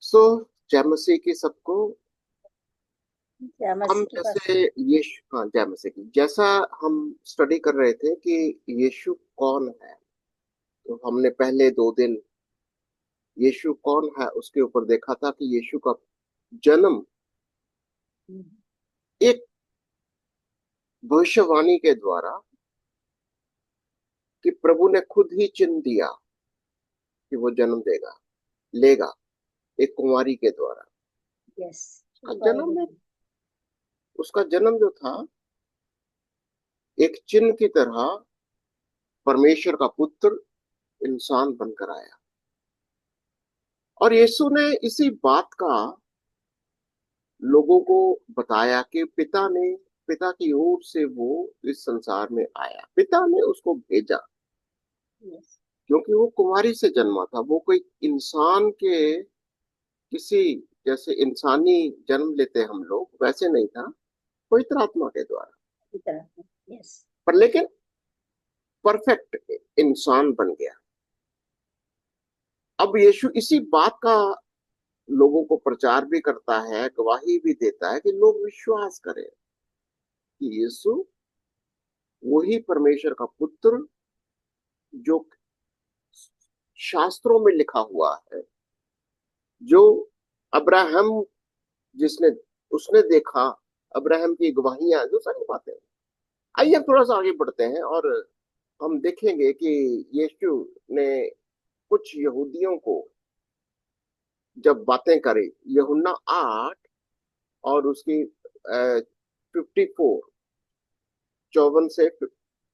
सो जय मसीह की सबको। क्या हम मसीह के पास। जैसे यीशु, हाँ, जय मसीह की, जैसा हम स्टडी कर रहे थे कि यीशु कौन है। तो हमने पहले 2 दिन यीशु कौन है उसके ऊपर देखा था कि यीशु का जन्म एक भविष्यवाणी के द्वारा, कि प्रभु ने खुद ही चिन्ह दिया कि वो जन्म देगा, लेगा, एक कुंवारी के द्वारा। यस। उसका जन्म में, उसका जन्म जो था एक चिन्ह की तरह, परमेश्वर का पुत्र इंसान बनकर आया। और यीशु ने इसी बात का लोगों को बताया कि पिता की ओर से वो इस संसार में आया, पिता ने उसको भेजा। यस। क्योंकि वो कुंवारी से जन्मा था, वो कोई इंसान के किसी, जैसे इंसानी जन्म लेते हम लोग वैसे नहीं था, पवित्र आत्मा के द्वारा। की तरह। यस। पर लेकिन परफेक्ट इंसान बन गया। अब यीशु इसी बात का लोगों को प्रचार भी करता है, गवाही भी देता है कि लोग विश्वास करें कि यीशु वही परमेश्वर का पुत्र जो शास्त्रों में लिखा हुआ है, जो अब्राहम, जिसने उसने देखा, अब्राहम की गवाहियां, जो सारी बातें। आइए हम थोड़ा सा आगे बढ़ते हैं और हम देखेंगे कि यीशु ने कुछ यहूदियों को जब बातें करी, यूहन्ना 8 और उसकी 54, 54 से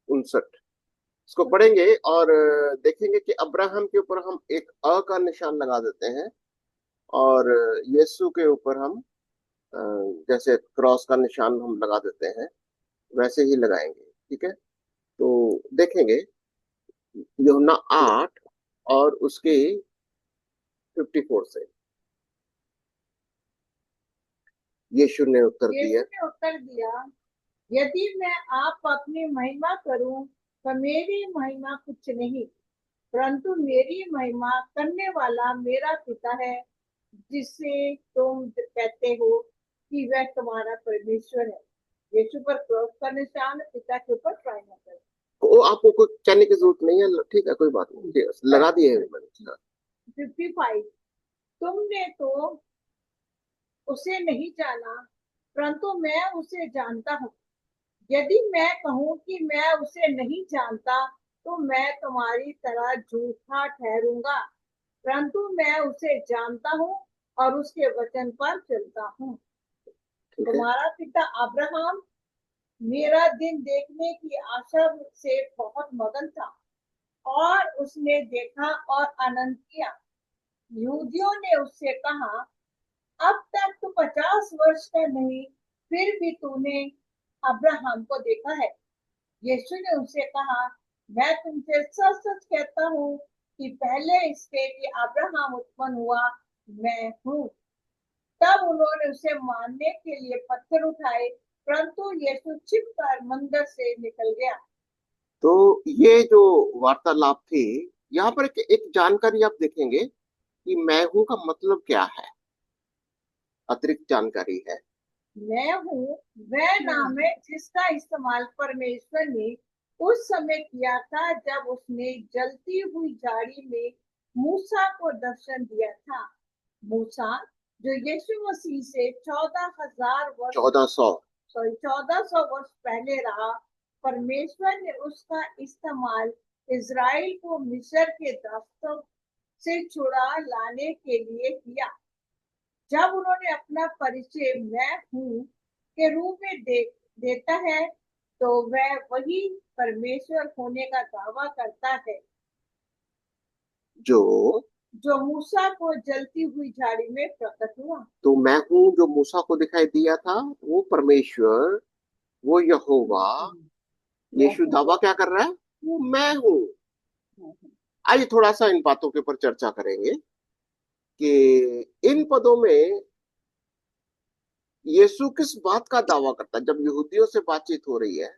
59, इसको पढ़ेंगे और देखेंगे कि अब्राहम के ऊपर हम एक अ का निशान लगा देते हैं, और यीशु के ऊपर हम अ, जैसे क्रॉस का निशान हम लगा देते हैं, वैसे ही लगाएंगे। ठीक है, तो देखेंगे यूहन्ना 8 और उसके 54 से। यीशु ने उत्तर दिया, यदि मैं आप अपनी महिमा करूं तो मेरी महिमा कुछ नहीं, परंतु मेरी महिमा करने वाला मेरा पिता है, जिससे तुम कहते हो कि वह तुम्हारा परमेश्वर है। यीशु पर क्रॉस का निशान, पिता के ऊपर ट्रायंगल। वो आपको कुछ कहने की जरूरत नहीं है, ठीक है, कोई बात नहीं, ठीक है, लगा दिए हैं मैंने। हाँ। 55। तुमने तो उसे नहीं जाना, परंतु मैं उसे जानता हूँ। यदि मैं कहूँ कि मैं उसे नहीं जानता तो मैं तुम्हारी तरह झूठा ठहरूंगा, परंतु मैं उसे जानता हूँ और उसके वचन पर चलता हूँ। ठीक है। तुम्हारा पिता अब्राहम मेरा दिन देखने की आशा से बहुत मगन था, और उसने देखा और आनंद किया। यहूदियों ने उससे कहा, अब तक तो 50 वर्ष का नहीं, फिर भी तूने अब्राहम को देखा है। यीशु ने उनसे कहा, मैं तुमसे सच सच कहता हूँ कि पहले इसके कि अब्राहम उत्पन्न हुआ, मैं हूँ। तब उन्होंने उसे मारने के लिए पत्थर उठाए, परंतु यीशु छिपकर मंदिर से निकल गया। तो ये जो वार्तालाप थी, यहाँ पर एक जानकारी आप देखेंगे कि मैं हूं का मतलब क्या है, अतिरिक्त जानकारी है। मैं हूँ वह नाम है जिसका इस्तेमाल परमेश्वर ने उस समय किया था जब उसने जलती हुई झाड़ी में मूसा को दर्शन दिया था। मूसा जो यीशु मसीह से 14,000 वर्ष, 1400। सॉरी 1400 वर्ष पहले रहा, परमेश्वर ने उसका इस्तेमाल इज़राइल को मिस्र के दासत्व से छुड़ा लाने के लिए किया। जब उन्होंने अपना परिचय मैं हूँ के रूप में देता है, तो वह वही परमेश्वर होने का दावा करता है जो जो मूसा को जलती हुई झाड़ी में प्रकट हुआ। तो मैं हूं जो मूसा को दिखाई दिया था, वो परमेश्वर, वो यहोवा। मैं यीशु हूँ। दावा क्या कर रहा है? वो मैं हूं। आइए थोड़ा सा इन बातों के ऊपर चर्चा करेंगे कि इन पदों में यीशु किस बात का दावा करता है। जब यहूदियों से बातचीत हो रही है,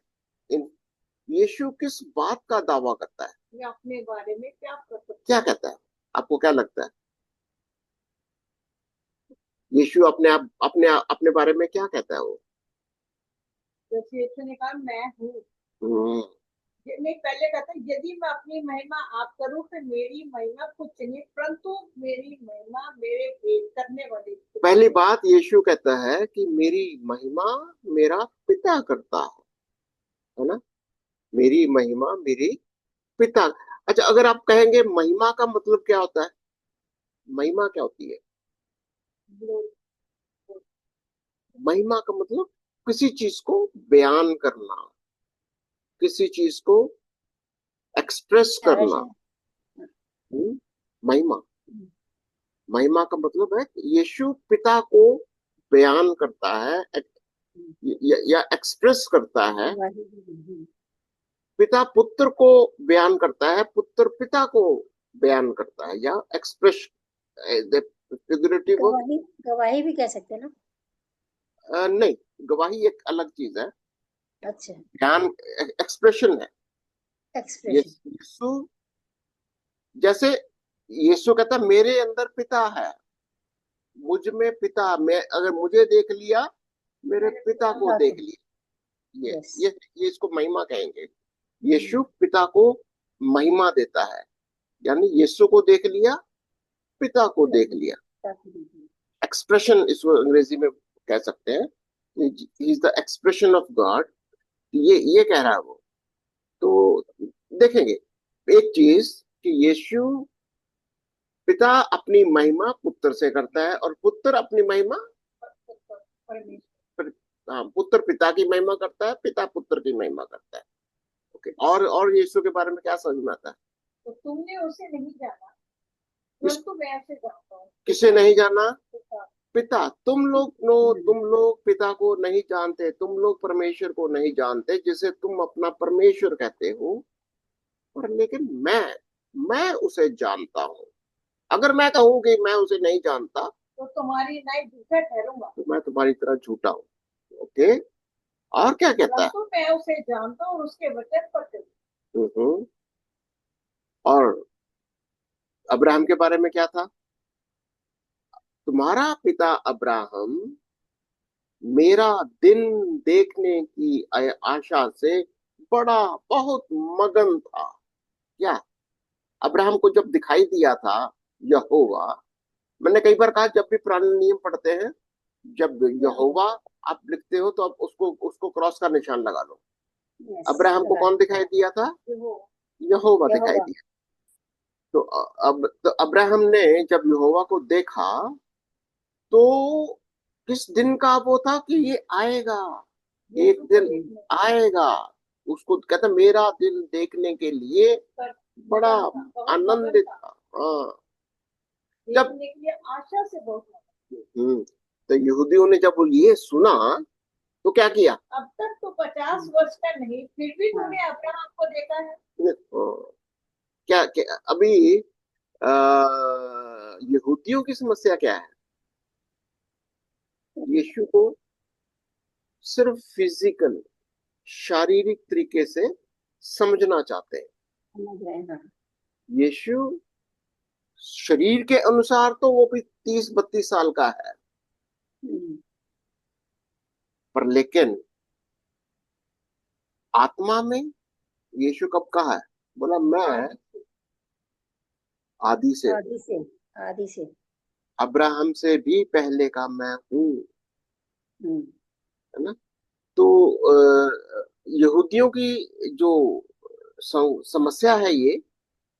इन यीशु किस बात का दावा करता है, ये अपने बारे में क्या प्रकट क्या कहता है, आपको क्या लगता है? यीशु अपने बारे में क्या कहता है वो? जैसे यीशु ने कहा मैं हूँ। हम्म, नहीं, पहले कहता है यदि मैं अपनी महिमा आप करूं फिर मेरी महिमा कुछ नहीं, परंतु मेरी महिमा मेरे भेद करने वाले की पहली करेंगे। बात यीशु कहता है कि मेरी महिमा मेरा पिता करता है ना? मेरी महिमा मेरी पिता। अच्छा, अगर आप कहेंगे महिमा का मतलब क्या होता है, महिमा क्या होती है? Glory. महिमा का मतलब किसी चीज को बयान करना, किसी चीज को एक्सप्रेस करना। अच्छा। महिमा, महिमा का मतलब है कि यीशु पिता को बयान करता है, या एक्सप्रेस करता है। पिता पुत्र को बयान करता है, पुत्र पिता को बयान करता है, या एक्सप्रेस फिगरेटिव। गवाही, गवाही भी कह सकते हैं ना। नहीं, गवाही एक अलग चीज है, अच्छा। बयान एक्सप्रेशन है। एक्सप्रेशन। यीशु, जैसे यीशु कहता है मेरे अंदर पिता है, मुझ में पिता, मैं अगर मुझे देख लिया मेरे पिता को हाँ देख तो लिया। ये यस। ये ये इसको महिमा कहेंगे। यीशु पिता को महिमा देता है, यानी यीशु को देख लिया, पिता को देख लिया। एक्सप्रेशन इसको अंग्रेजी में कह सकते हैं, he is the expression of God. ये कह रहा है वो। तो देखेंगे एक चीज कि यीशु, पिता अपनी महिमा पुत्र से करता है, और पुत्र अपनी महिमा, हाँ, पुत्र पिता की महिमा करता है, पिता पुत्र की महिमा करता है। ओके, और यीशु के बारे में क्या समझ में आता है? तो तुमने उसे नहीं जाना, परंतु मैं उसे जानता हूँ। किसे नहीं जाना? पिता। पिता। तुम लोग पिता को नहीं जानते, तुम लोग परमेश्वर को नहीं जानते जिसे तुम अपना परमेश्वर कहते हो, पर लेकिन मैं उसे जानता हूँ। अगर मैं कहूँ कि मैं उसे नहीं जानता, तो तुम्हारी नाई झूठा ठहरूंगा, तो मैं तुम्हारी तरह झूठा हूँ। ओके, और क्या कहता है? परंतु मैं उसे जानता हूँ और उसके वचन पर चलता हम्म, और अब्राहम के बारे में क्या था? तुम्हारा पिता अब्राहम मेरा दिन देखने की आशा से बड़ा बहुत मगन था। क्या? अब्राहम को जब दिखाई दिया था यहोवा, मैंने कई बार कहा जब भी पुराने नियम पढ़ते हैं, जब हूँ। यहोवा आप लिखते हो तो आप उसको उसको क्रॉस का निशान लगा लो। यस। अब्राहम को कौन दिखाई दिया था? वो यहोवा दिखाई यहोवा। दिया। तो अब तो अब्राहम ने जब यहोवा को देखा, तो किस दिन का वो था कि ये आएगा, एक यीशु को दिन देखने आएगा। उसको कहता मेरा दिन देखने के लिए पर बड़ा मगन था, बहुत मगन आनंदित था, था। हाँ, जब देखने के लिए आशा से बहुत मगन। तो यहूदियों ने जब ये सुना तो क्या किया? अब तक तो 50 वर्ष का नहीं, फिर भी हाँ। तूने अब्राहम को देखा है। क्या अभी आ, यहूदियों की समस्या क्या है? यीशु को सिर्फ फिजिकल, शारीरिक तरीके से समझना चाहते हैं। समझ रहे हैं। हाँ। यीशु शरीर के अनुसार तो वो भी 30-32 साल का है, हम्म, पर लेकिन आत्मा में यीशु कब कहा है? बोला मैं आदि से हूँ, आदि से। आदि से। अब्राहम से भी पहले का मैं हूँ। हम्म, है ना? तो यहूदियों की जो समस्या है ये,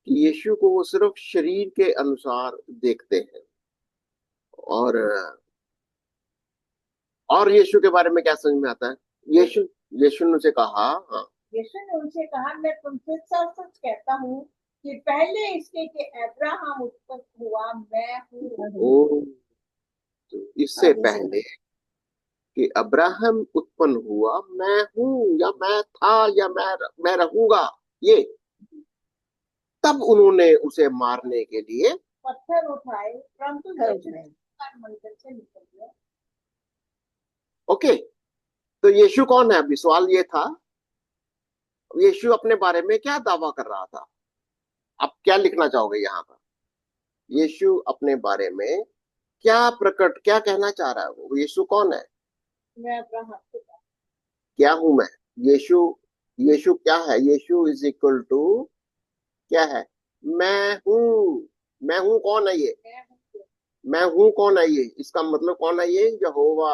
कि यीशु को वो सिर्फ शरीर के अनुसार देखते हैं। और और यीशु के बारे में क्या समझ में आता है? यीशु यीशु ने उसे कहा, हाँ, यीशु ने उनसे कहा मैं तुमसे सच सच कहता हूँ कि पहले इसके कि अब्राहम उत्पन्न हुआ मैं हूँ। ओ, तो इससे आदि से। पहले कि अब्राहम उत्पन्न हुआ, मैं हूं, या मैं था, या मैं रहूंगा, ये तब उन्होंने उसे मारने के लिए। पत्थर उठाए, परंतु खड़े यीशु हुए। मंदिर से निकल गया। ओके, तो यीशु कौन है? अभी सवाल ये था, यीशु अपने बारे में क्या दावा कर रहा था? आप क्या लिखना चाहोगे यहाँ पर? यीशु अपने बारे में क्या कहना चाह रहा है वो? यीशु कौन है? मैं अब्राहम के पास। क्या हूं मैं? यीशु, यीशु क्या है? यीशु इज इक्वल टू क्या है? मैं हूँ। मैं हूँ कौन है ये? मैं हूँ। मैं हूँ कौन है ये? इसका मतलब कौन है ये? यहोवा।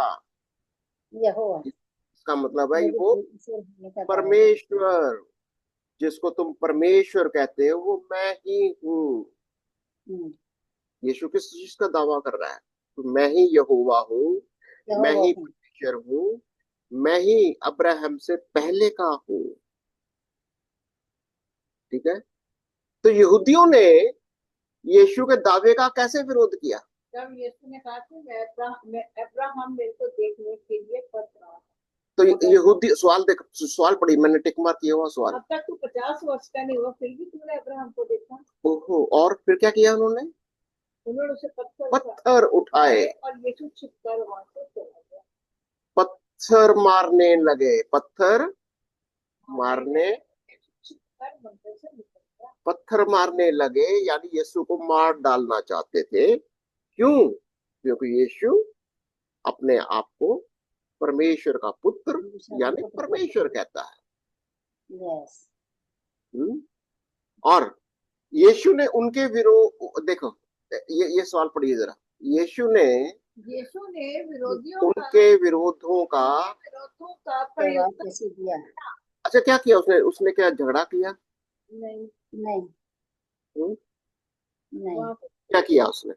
यहोवा इसका मतलब है मेरे वो ईश्वर होने का दावा कर। परमेश्वर। जिसको तुम परमेश्वर कहते हो वो मैं ही हूँ। हम्म, यीशु किस चीज का दावा कर रहा है? तो मैं ही यहोवा हूँ, मैं यहोवा ही हूँ। परमेश्वर हूँ, मैं ही अब्राहम से पहले का हूँ। ठीक है। तो यहूदियों ने यीशु के दावे का कैसे विरोध किया? जब यीशु ने कहा कि मैं अब्राहम मेरे को देखने के लिए पड़ रहा है। तो यहूदी सवाल देख, सवाल पढ़ी मैंने, टिक मार किया हुआ सवाल। अब तक तू 50 वर्ष का नहीं हुआ, फिर भी तूने अब्राहम को देखा। ओहो, और फिर क्या किया उन्होंने? उन्होंने उसे पत्थर पत्थर उठाए, और यीशु छिपकर वहां से चला गया। पत्थर मारने लगे, पत्थर मारने, छिपकर मंदिर से निकल गया। पत्थर मारने लगे, यानी यीशु को मार डालना चाहते थे। क्यों? क्योंकि यीशु अपने आप को परमेश्वर का पुत्र ईश्वर का यानी पुत्र परमेश्वर कहते कहता है। हैं। यस। हम्म? और यीशु ने उनके विरोध, देखो, ये सवाल पढ़िए जरा। यीशु ने यीशु ने विरोधियों का उनके विरोधों का, जवाब प्रयुक्त कैसे दिया? अच्छा क्या किया उसने? उसने क्या झगड़ा किया? नहीं। नहीं। हम्म? नहीं। वहां पे क्या किया उसने?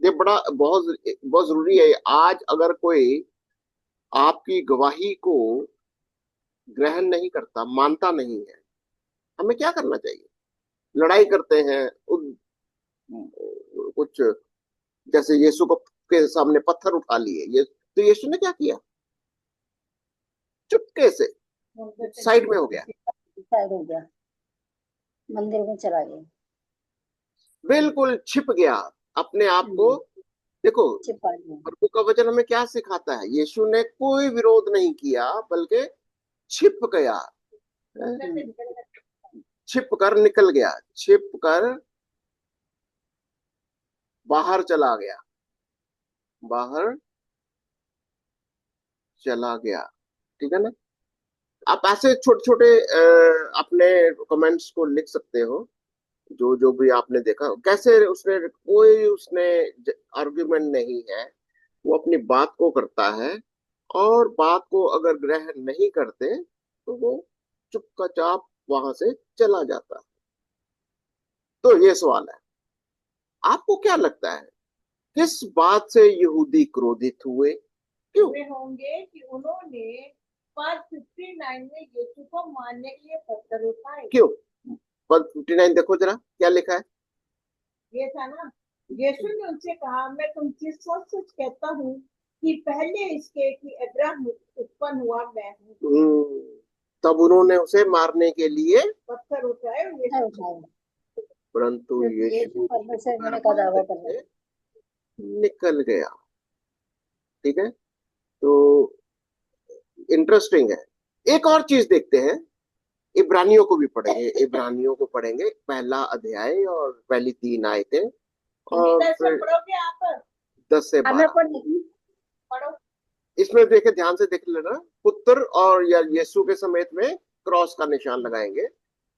ये बड़ा बहुत बहुत जरूरी है। आज अगर कोई आपकी गवाही को ग्रहण नहीं करता, मानता नहीं है, हमें क्या करना चाहिए? लड़ाई करते हैं कुछ, जैसे यीशु को के सामने पत्थर उठा लिए ये, तो यीशु ने क्या किया? चुपके से मंदिर से साइड में हो गया। डिसाइड हो गया, मंदिर में चला गया। बिल्कुल छिप गया अपने आप को। हम्म, देखो, छिपा गया। प्रभु का वचन हमें क्या सिखाता है? यीशु ने कोई विरोध नहीं किया, बल्कि छिप गया। मंदिर से निकल गया। छिप कर निकल गया, छिप कर बाहर चला गया, बाहर चला गया। ठीक है ना? आप ऐसे छोटे छोटे अपने कमेंट्स को लिख सकते हो, जो जो भी आपने देखा। कैसे उसने, कोई उसने आर्ग्यूमेंट नहीं है, वो अपनी बात को करता है, और बात को अगर ग्रहण नहीं करते तो वो चुपचाप वहां से चला जाता है। तो ये सवाल है, आपको क्या लगता है किस बात से यहूदी क्रोधित हुए? क्यों? वे होंगे कि उन्होंने पद 59 में यीशु को मारने के लिए पत्थर उठाए। क्यों? पद 59 देखो जरा, क्या लिखा है? ये था ना, यीशु ने उनसे कहा, मैं तुमसे सच सच कहता हूँ कि पहले इसके कि अब्राहम उत्पन्न हुआ मैं हूँ। तब उन्होंने उसे मारने के लिए पत्थर उठाए और है यीशु उठाया। परंतु ये यीशु परमेश्वर छिपकर होने का दावा मंदिर कर रहा से निकल गया। ठीक है। तो इंटरेस्टिंग है। एक और चीज देखते हैं, इब्रानियों को भी पढ़ेंगे, इब्रानियों को पढ़ेंगे, पहला अध्याय और पहली 3 आयतें, हिंदी और दर्शन फिर पढ़ोगे आप? 10 से है। मैं 12। पढ़ लेती पढ़ो। इसमें देखे, ध्यान से देख लेना, पुत्र और या यीशु के समेत में क्रॉस का निशान लगाएंगे,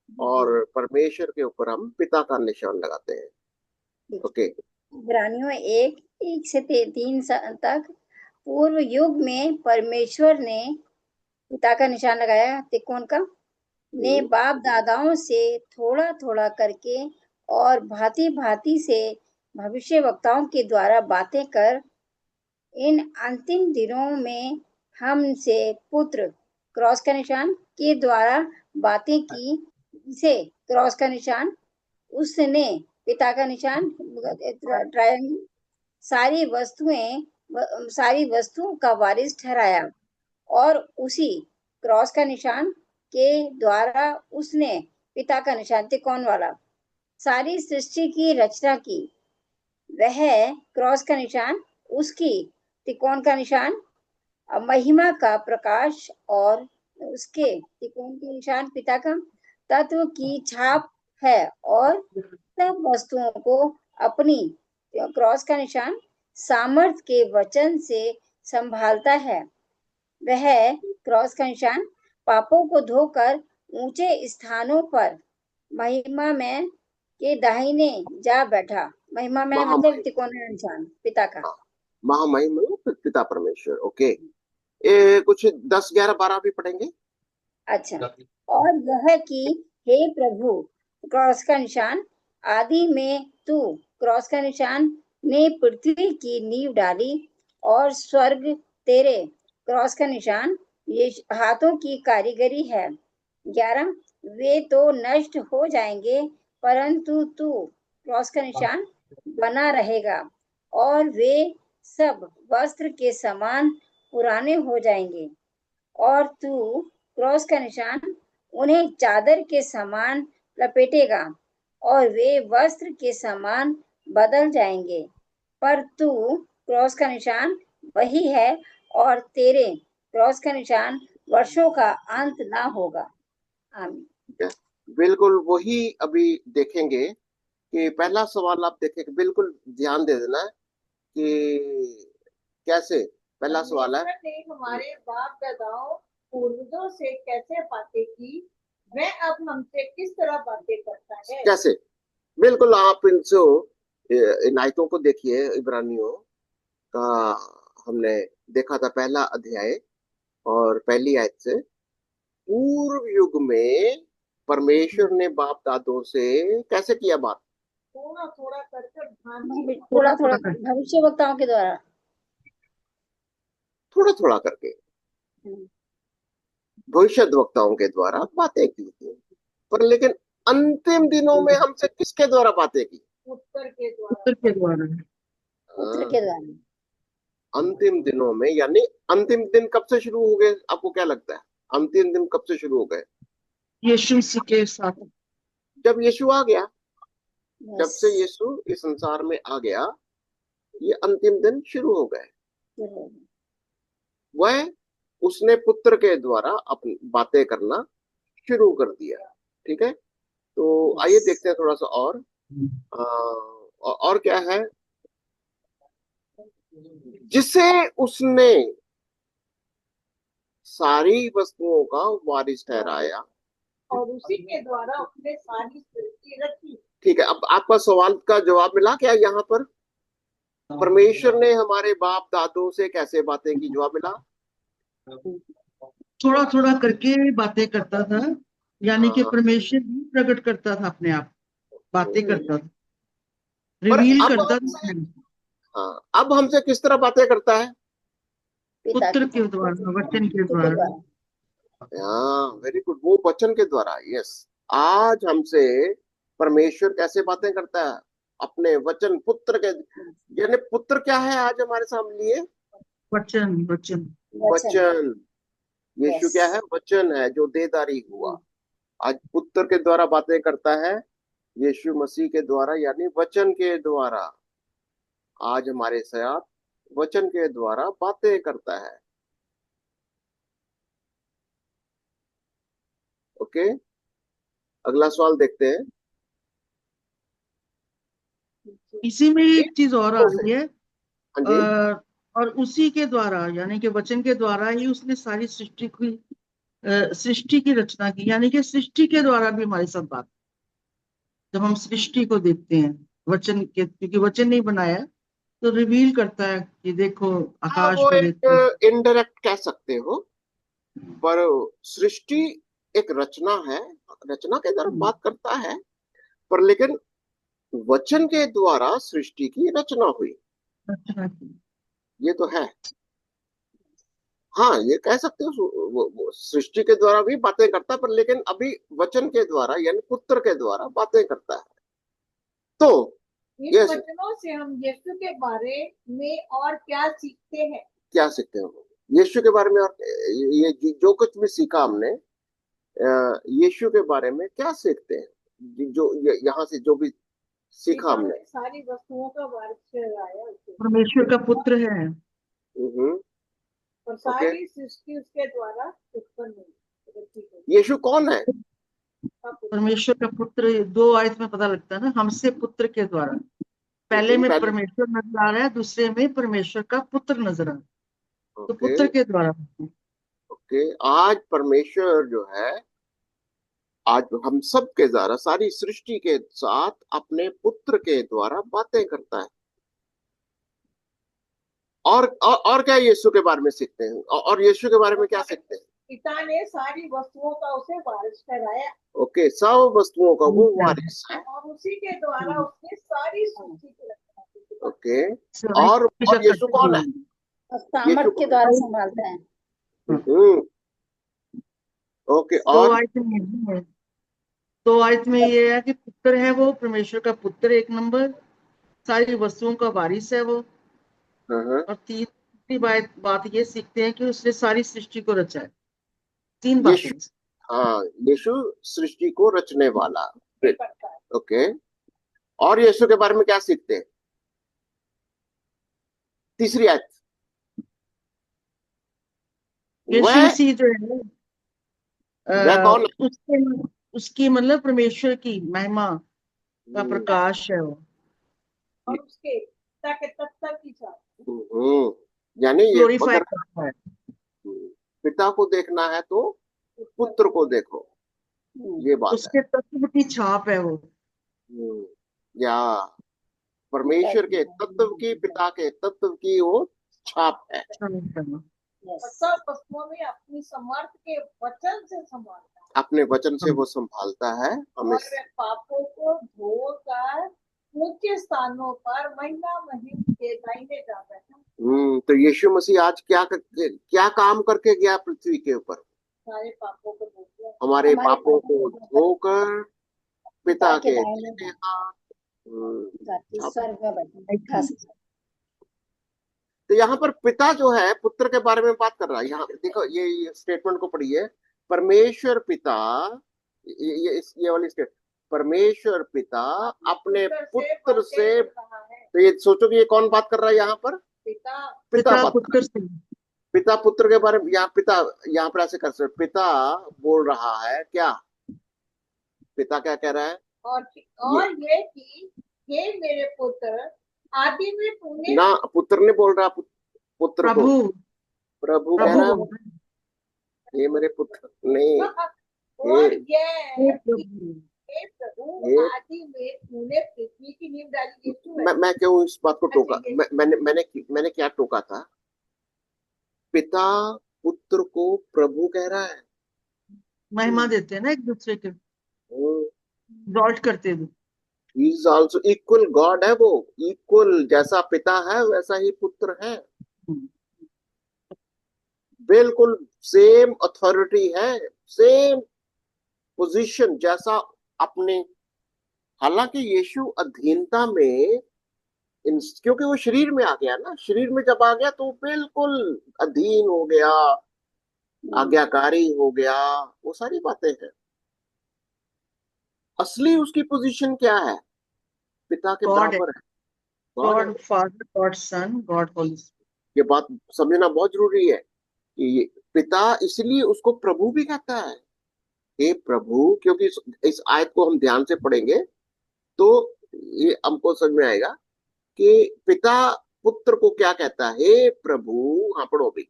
और हूँ। परमेश्वर के ऊपर हम पिता का निशान लगाते हैं। ओके। इब्रानियों 1:1 से 3 तक। पूर्व युग में परमेश्वर ने पिता का निशान लगाया, तिकोन का, ने बाप दादाओं से थोड़ा थोड़ा करके और भांति भांति से भविष्य वक्ताओं के द्वारा बातें कर इन अंतिम दिनों में हमसे पुत्र, क्रॉस का निशान, के द्वारा बातें की, जिसे क्रॉस का निशान, उसने पिता का निशान, ट्रायंगल, सारी वस्तुएं सारी वस्तुओं का वारिस ठहराया, और उसी क्रॉस का निशान के द्वारा उसने पिता का निशान, त्रिकोण वाला, सारी सृष्टि की रचना की। वह क्रॉस का निशान, उसकी त्रिकोण का निशान, महिमा का प्रकाश, और उसके त्रिकोण के निशान पिता का तत्व की छाप है, और सब वस्तुओं को अपनी क्रॉस का निशान सामर्थ्य के वचन से संभालता है। वह क्रॉस का निशान पापों को धोकर ऊंचे स्थानों पर महिमा में के दाहिने जा बैठा। महिमा में मतलब महामहिम, तिकोना निशान पिता का। हाँ, महामहिम पिता परमेश्वर। ओके, ये कुछ 10, 11, 12 भी पढ़ेंगे। अच्छा, और यह कि हे प्रभु क्रॉस का निशान आदि में तू क्रॉस का निशान ने पृथ्वी की नींव डाली और स्वर्ग तेरे क्रॉस का निशान ये हाथों की कारीगरी है। 11 वे तो नष्ट हो जाएंगे परंतु तू क्रॉस का निशान बना रहेगा और वे सब वस्त्र के समान पुराने हो जाएंगे और तू क्रॉस का निशान उन्हें चादर के समान लपेटेगा और वे वस्त्र के समान बदल जाएंगे पर तू क्रॉस का निशान वही है और तेरे क्रॉस का निशान वर्षों का अंत ना होगा। आमीन। बिल्कुल वही अभी देखेंगे कि पहला सवाल आप देखेंगे, बिल्कुल ध्यान दे देना है कि कैसे। पहला सवाल है, परमेश्वर ने हमारे बाप दादाओं पूर्वजों से कैसे बातें की, वह अब हमसे किस तरह बातें करता है। कैसे? बिल्कुल आप इनसे इन आयतों को देखिए। इब्रानियों का हमने देखा था पहला अध्याय और पहली आयत से, पूर्व युग में परमेश्वर ने बाप दादों से कैसे किया बात। थोड़ा थोड़ा कर थोड़ा थोड़ा भविष्य वक्ताओं के द्वारा, थोड़ा थोड़ा करके भविष्यद्वक्ताओं के द्वारा बातें की थी, पर लेकिन अंतिम दिनों में हमसे किसके द्वारा बातें की? उत्तर के द्वारा। पुत्र के द्वारा। अंतिम दिनों में, यानी अंतिम दिन कब से शुरू हो गए? आपको क्या लगता है अंतिम दिन कब से शुरू हो गए? यीशु मसीह के साथ, जब यीशु आ गया। जब यस। से यीशु इस संसार में आ गया, ये अंतिम दिन शुरू हो गए। वह उसने पुत्र के द्वारा अपनी बातें करना शुरू कर दिया। ठीक है, तो आइए देखते हैं थोड़ा सा और क्या है जिसे उसने सारी वस्तुओं का वारिस ठहराया और उसी के द्वारा उसने सारी सृष्टि रखी। ठीक है, अब आपका सवाल का जवाब मिला क्या यहाँ पर? परमेश्वर ने हमारे बाप दादों से कैसे बातें की? जवाब मिला। थोड़ा थोड़ा करके बातें करता था, यानी कि हाँ, परमेश्वर भी प्रकट करता था अपने आप, बातें करता था, पर रिवील अब करता हमसे, था हाँ, अब हमसे किस तरह बातें करता है? पुत्र के द्वारा, वचन के द्वारा। हाँ, वेरी गुड, वो वचन के द्वारा। यस, आज हमसे परमेश्वर कैसे बातें करता है? अपने वचन पुत्र के, यानी पुत्र क्या है आज हमारे सामने लिए? वचन, वचन, वचन। यीशु क्या है? वचन है जो देदारी हुआ। आज पुत्र के द्वारा बातें करता है, यीशु मसीह के द्वारा, यानी वचन के द्वारा आज हमारे साथ वचन के द्वारा बातें करता है। ओके, अगला सवाल देखते हैं। इसी में एक चीज और आ रही है, हाँ जी, और उसी के द्वारा, यानी कि वचन के द्वारा ही उसने सारी सृष्टि की रचना की, यानी कि सृष्टि के द्वारा भी हमारे साथ बात। जब हम सृष्टि को देखते हैं वचन के, क्योंकि वचन नहीं बनाया, तो रिवील करता है कि देखो हाँ, आकाश वो को देखो। एक इनडायरेक्ट कह सकते हो, पर सृष्टि एक रचना है, रचना के द्वारा बात करता है, पर लेकिन वचन के द्वारा सृष्टि की रचना हुई, रचना की। ये तो है। हाँ, ये कह सकते हो, वो सृष्टि के द्वारा भी बातें करता है, पर लेकिन अभी वचन के द्वारा यानी पुत्र के द्वारा बातें करता है। तो इन यस, वचनों से हम यीशु के बारे में और क्या सीखते हैं? क्या सीखते हैं यीशु के बारे में? और ये जो कुछ भी सीखा हमने यीशु के बारे में, क्या सीखते हैं? जो यहाँ से जो भी सीखा हमने, सारी वस्तुओं का वारिस ठहराया उसे, परमेश्वर का पुत्र है। और सारी सृष्टि उसके द्वारा उत्पन्न हुई। यीशु कौन है? परमेश्वर का पुत्र, 2 आयत में पता लगता है ना, हमसे पुत्र के द्वारा। पहले में पहले परमेश्वर नजर आ रहा है, दूसरे में परमेश्वर का पुत्र नजर आ रहा है, तो ओके पुत्र के द्वारा। ओके आज परमेश्वर जो है, आज हम सब के द्वारा, सारी सृष्टि के साथ अपने पुत्र के द्वारा बातें करता है। और क्या यीशु के बारे में सीखते हैं, और यीशु के बारे में क्या सीखते हैं? पिता ने सारी वस्तुओं का उसे वारिस ठहराया ओके, सब वस्तुओं का वो वारिस है। और उसी के द्वारा उसने सारी सृष्टि की रचना की। ओके और यीशु कौन है? और यीशु सामर्थ के कौन द्वारा संभालता है। है? ओके तो और आयत में यही है, तो आयत में ये है कि पुत्र है वो, परमेश्वर का पुत्र एक नंबर, सारी वस्तुओं का वारिस है वो। हाँ, और तीसरी बात ये सीखते हैं कि उसने सारी सृष्टि को रचा है। तीन यीशु, बातें। हाँ यीशु सृष्टि को रचने वाला। करता है। ओके और यीशु के बारे में क्या सीखते हैं? तीसरी आयत, यीशु वह मसीह जो है वह कौन है? उसके उसकी मतलब परमेश्वर की महिमा का हम्म, प्रकाश है वो, और उसके पिता के तत्व की चाह। यानी ये ग्लोरीफाई अगर करता है। पिता को देखना है तो पुत्र को देखो, ये बात है। उसके तत्व की छाप है वो। हम्म, या परमेश्वर के तत्व की, पिता के तत्व की वो छाप है। और सब वस्तुओं में अपनी समर्थ के वचन से संभालता है अपने वचन से वो संभालता है हमें। और वे पापों को धोकर ऊंचे स्थानों पर महिमा महिम के दाहिने जा बैठा। तो यीशु मसीह आज क्या काम करके गया पृथ्वी के ऊपर? सारे पापों को धो दिया। हमारे हमारे पापों पापों को को धोकर पिता के दाहिने दाहिने हाथ। जाति अब स्वर्ग में बैठा। तो यहाँ पर पिता जो है पुत्र के बारे में बात कर रहा है। यहाँ देखो, ये स्टेटमेंट को पढ़िए, परमेश्वर पिता, ये वाली स्टेट, परमेश्वर पिता अपने पुत्र से, तो ये सोचो कि ये कौन बात कर रहा है यहाँ पर? पिता पिता बात कर पुत्र रहा से। है। पिता पुत्र के बारे में, यहाँ पिता, यहाँ पर ऐसे कर सकते, पिता बोल रहा है क्या? पिता क्या कह रहा है? और ये कि हे मेरे पुत्र, आदि में तूने ना, पुत्र ने बोल रहा, पुत्र को प्रभु प्रभु कह रहा है। ये मेरे पुत्र नहीं, और हे ये प्रभु। हे प्रभु, ये आदि में तूने पृथ्वी की नींव डाली। यीशु है। मैं क्यों इस बात को टोका? अच्छा, ये मैंने क्या टोका था? पिता पुत्र को प्रभु कह रहा है। महिमा देते हैं ना एक दूसरे के, ही गॉड करते हुए। इज ऑल्सो इक्वल, गॉड है वो, इक्वल, जैसा पिता है वैसा ही पुत्र है, बिल्कुल सेम अथॉरिटी है, सेम पोजीशन जैसा अपने। हालांकि यीशु अधीनता में, क्योंकि वो शरीर में आ गया ना, शरीर में जब आ गया तो बिल्कुल अधीन हो गया, आज्ञाकारी हो गया, वो सारी बातें हैं। असली उसकी पोजीशन क्या है? पिता के गॉड है, बराबर है, गॉड है। गॉड फादर, गॉड सन, गॉड होली स्पिरिट। ये बात समझना बहुत जरूरी है कि पिता इसलिए उसको प्रभु भी कहता है, हे प्रभु, क्योंकि इस आयत को हम ध्यान से पढ़ेंगे तो ये हमको समझ में आएगा कि पिता पुत्र को क्या कहता है, हे प्रभु। हाँ पढ़ो भी।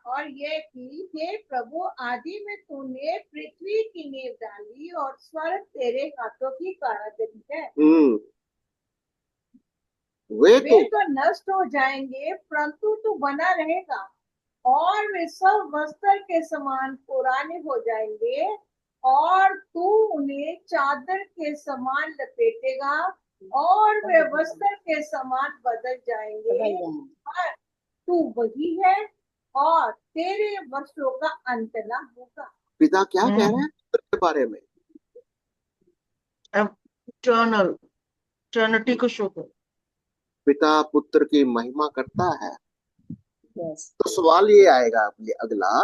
और ये कि हे प्रभु, आदि में तूने पृथ्वी की नींव डाली और स्वर्ग तेरे हाथों की कारागरी है। वे तो नष्ट हो जाएंगे, परंतु तू बना रहेगा, और वे सब वस्त्र के समान पुराने हो जाएंगे, और तू उन्हें चादर के समान लपेटेगा, और वे वस्त्र के समान बदल जाएंगे। तू वही है, और तेरे वर्षों का अंत न होगा। पिता क्या कह रहे हैं पुत्र के बारे में? इटर्नल, इटर्निटी को शो कर। पिता पुत्र की महिमा करता है। तो सवाल ये आएगा अगला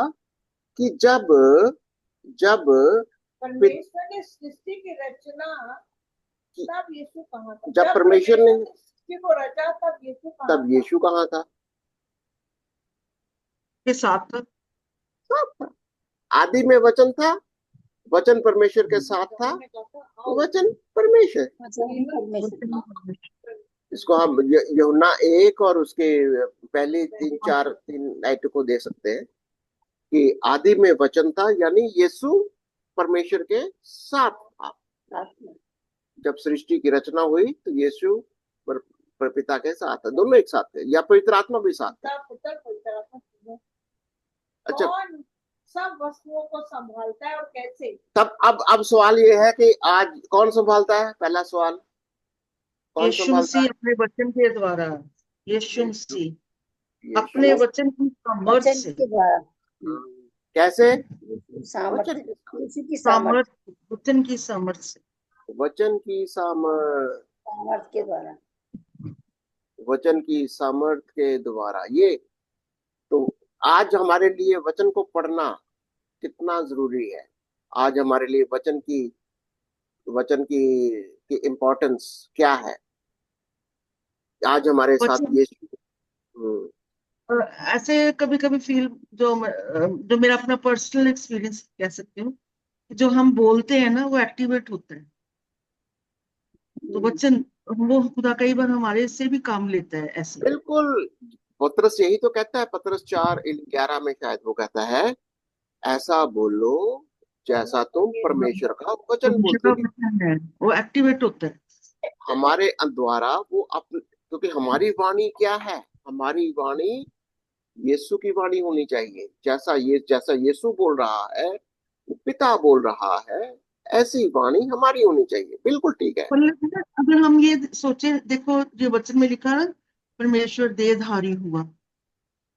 कि जब जब परमेश्वर ने सृष्टि की रचना, तब यीशु कहाँ था? जब परमेश्वर ने सृष्टि को रचा, तब यीशु कहाँ था? के साथ था। आदि में वचन था, वचन परमेश्वर के साथ था, वचन परमेश्वर। इसको हम यूहन्ना 1 और उसके पहले 3 4 3 आयतों को दे सकते हैं कि आदि में वचन था, यानी यीशु परमेश्वर के साथ था। जब सृष्टि की रचना हुई तो यीशु पर पिता के साथ है, दोनों एक साथ थे, या पवित्र आत्मा भी साथ है। पुत्र पवित्र आत्मा तीनों। अच्छा, कौन सब वस्तुओं को संभालता है और कैसे? तब अब सवाल ये है कि आज कौन संभालता है? पहला सवाल, कौन यीशु संभालता मसीह अपने वचन के द्वारा, यीशु है? मसीह यीशु अपने वचन की सामर्थ वचन से, के द्वारा, कैसे? सामर्थ्य, वचन की सामर्थ, यीशु की सामर्थ, वचन की सामर्थ से, वचन की सामर्थ, सामर्थ्य के द्वारा। वचन की सामर्थ के द्वारा। ये तो आज हमारे लिए वचन को पढ़ना कितना जरूरी है। आज हमारे लिए वचन की इम्पोर्टेंस क्या है। आज हमारे साथ वचन। यीशु। और ऐसे कभी कभी फील, जो मेरा अपना पर्सनल एक्सपीरियंस कह सकती हूँ, कि जो हम बोलते हैं ना वो एक्टिवेट होता है। तो वचन, वो खुदा कई बार हमारे से भी काम लेता है ऐसे। बिल्कुल, पतरस यही तो कहता है, पतरस 4:11 में शायद वो कहता है, ऐसा बोलो जैसा तुम परमेश्वर का वचन परमेश्वर बोलते का हो। वचन है, वो एक्टिवेट होता है। हमारे द्वारा वो अपने, क्योंकि हमारी वाणी क्या है? हमारी वाणी यीशु की वाणी होनी चाहिए। जैसा यीशु बोल रहा है, पिता बोल रहा है, ऐसी वाणी हमारी होनी चाहिए। बिल्कुल ठीक है। पर लेकिन अगर हम ये सोचे, देखो ये वचन में लिखा है, परमेश्वर देहधारी हुआ,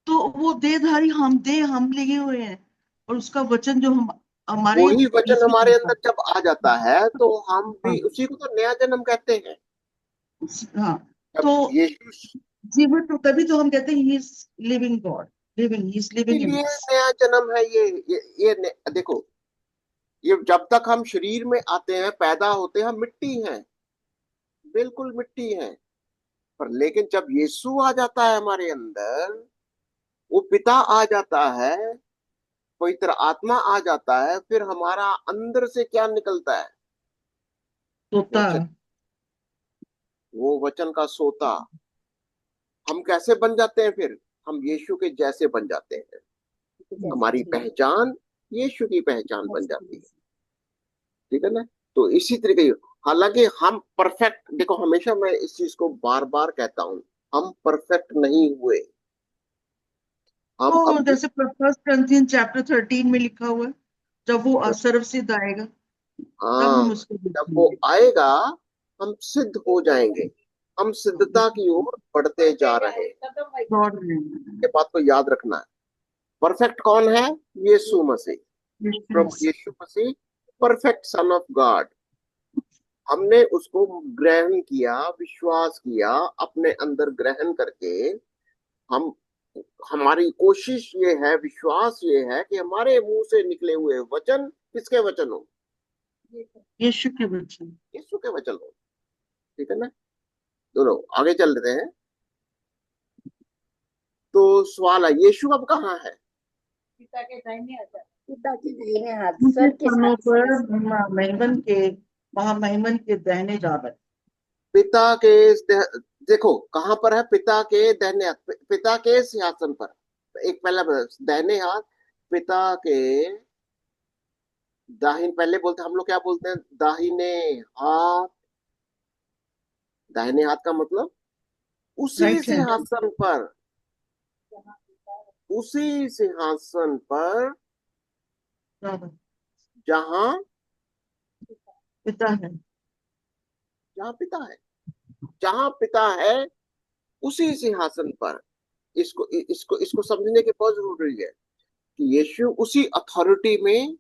तो वो देहधारी हम लिए हुए हैं, और उसका वचन जो हम हमारे वही बीच वचन में हमारे चलता अंदर जब आ जाता है तो हम है। भी उसी को तो नया जन्म कहते हैं। हाँ, जब तो यीशु, जीवन, तो तभी तो हम कहते हैं he is living God, living, he is living in इसीलिए अस। नया जन्म है देखो, ये जब तक हम शरीर में आते हैं, पैदा होते हैं, हम मिट्टी हैं, बिल्कुल मिट्टी हैं। पर लेकिन जब यीशु आ जाता है हमारे अंदर, वो पिता आ जाता है, पवित्र आत्मा आ जाता है, फिर हमारा अंदर से क्या निकलता है? तोता। वचन। वो वचन का सोता। हम कैसे बन जाते हैं फिर? हम यीशु के जैसे बन जाते हैं। हमारी पहचान यीशु की पहचान बन जाती है। ठीक है ना? तो इसी तरीके, हालांकि हम परफेक्ट, देखो हमेशा मैं इस चीज को बार बार कहता हूं, हम परफेक्ट नहीं हुए। हम तो अभी, जैसे फर्स्ट करंथियन चैप्टर 13 में लिखा हुआ है, जब वो सर्वसिद्ध आएगा तब हाँ, हम उसको जब वो देखेंगे। आएगा हम सिद्ध हो जाएंगे। हम सिद्धता की ओर बढ़ते जा रहे हैं। दौड़ रहे हैं। ये बात को याद रखना है। परफेक्ट कौन है? यीशु मसीह, यीशु प्रभु मसीह। यीशु मसीह, परफेक्ट सन ऑफ गॉड। हमने उसको ग्रहण किया, विश्वास किया, अपने अंदर ग्रहण करके हम, हमारी कोशिश ये है, विश्वास ये है कि हमारे मुंह से निकले हुए वचन किसके वचन हो? यीशु के वचन। यीशु के वचन हो। ठीक है ना? दोनों आगे चल रहे हैं। तो सवाल है, यीशु अब कहाँ है? पिता के दाहिने हाथ। पिता के दाहिने हाथ, उनके स्वर्ग के स्थानों सिंहासन पर महामहिमन के दाहिने जा रहे। पिता के देखो कहां पर है? पिता के दाहिने हाथ, पिता के सिंहासन पर। एक पहला दाहिने हाथ, पिता के पहले बोलते हम लोग क्या बोलते हैं? दाहिने हाथ। दाहिने हाथ का मतलब उसी राइट हैंड। सिंहासन पर, उसी सिंहासन पर जहां पिता है। जहां पिता है, जहां पिता है उसी सिंहासन पर। इसको समझने की बहुत जरूरी है कि यीशु उसी अथॉरिटी में,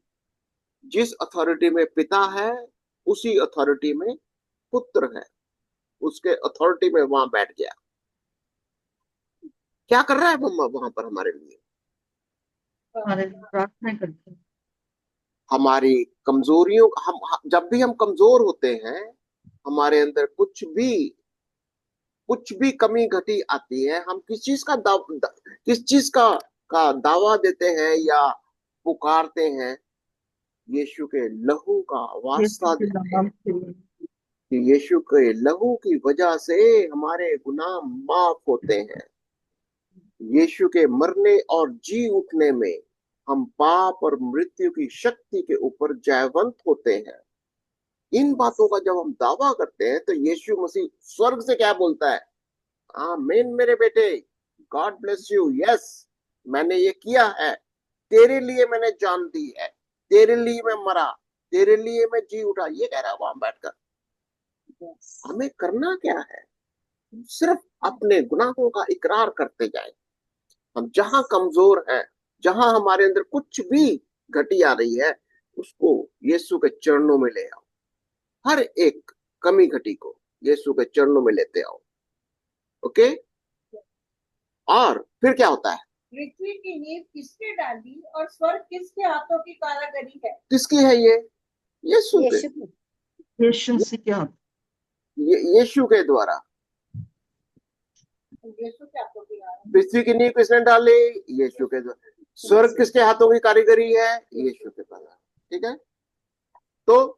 जिस अथॉरिटी में पिता है, उसी अथॉरिटी में पुत्र है, उसके अथॉरिटी में वहां बैठ गया। क्या कर रहा है वो वहां पर हमारे लिए? हमारे प्रार्थना करते हैं। हमारी कमजोरियों, हम जब भी हम कमजोर होते हैं, हमारे अंदर कुछ भी कमी घटी आती है, हम किस चीज का दावा देते हैं या पुकारते हैं? यीशु के लहू का यीशु वास्ता के देते हैं। नाम से। कि यीशु के लहू की वजह से हमारे गुनाह माफ होते हैं। यीशु के मरने और जी उठने में हम पाप और मृत्यु की शक्ति के ऊपर जयवंत होते हैं। इन बातों का जब हम दावा करते हैं तो यीशु मसीह स्वर्ग से क्या बोलता है? आमीन मेरे बेटे, गॉड ब्लेस यू, यस मैंने ये किया है, तेरे लिए मैंने जान दी है, तेरे लिए मैं मरा, तेरे लिए मैं जी उठा, ये कह रहा है वहां बैठकर। हमें करना क्या है? सिर्फ अपने गुनाहों का इकरार करते जाएं। हम जहां कमजोर हैं, जहां हमारे अंदर कुछ भी घटी आ रही है, उसको यीशु के चरणों में ले आओ। हर एक कमी घटी को यीशु के चरणों में लेते आओ। ओके? और फिर क्या होता है? पृथ्वी की नींव किसने डाली और स्वर्ग किसके हाथों की कारागरी है? किसकी है ये? यीशु के। यीशु की। यीशु मसीह के हाथ। यीशु के द्वारा। यीशु के हाथों की कारागरी। पृथ्वी की नींव किसने डाली? यीशु के द्वारा। स्वर्ग किसके हाथों की कारीगरी है? यीशु के द्वारा। ठीक है? तो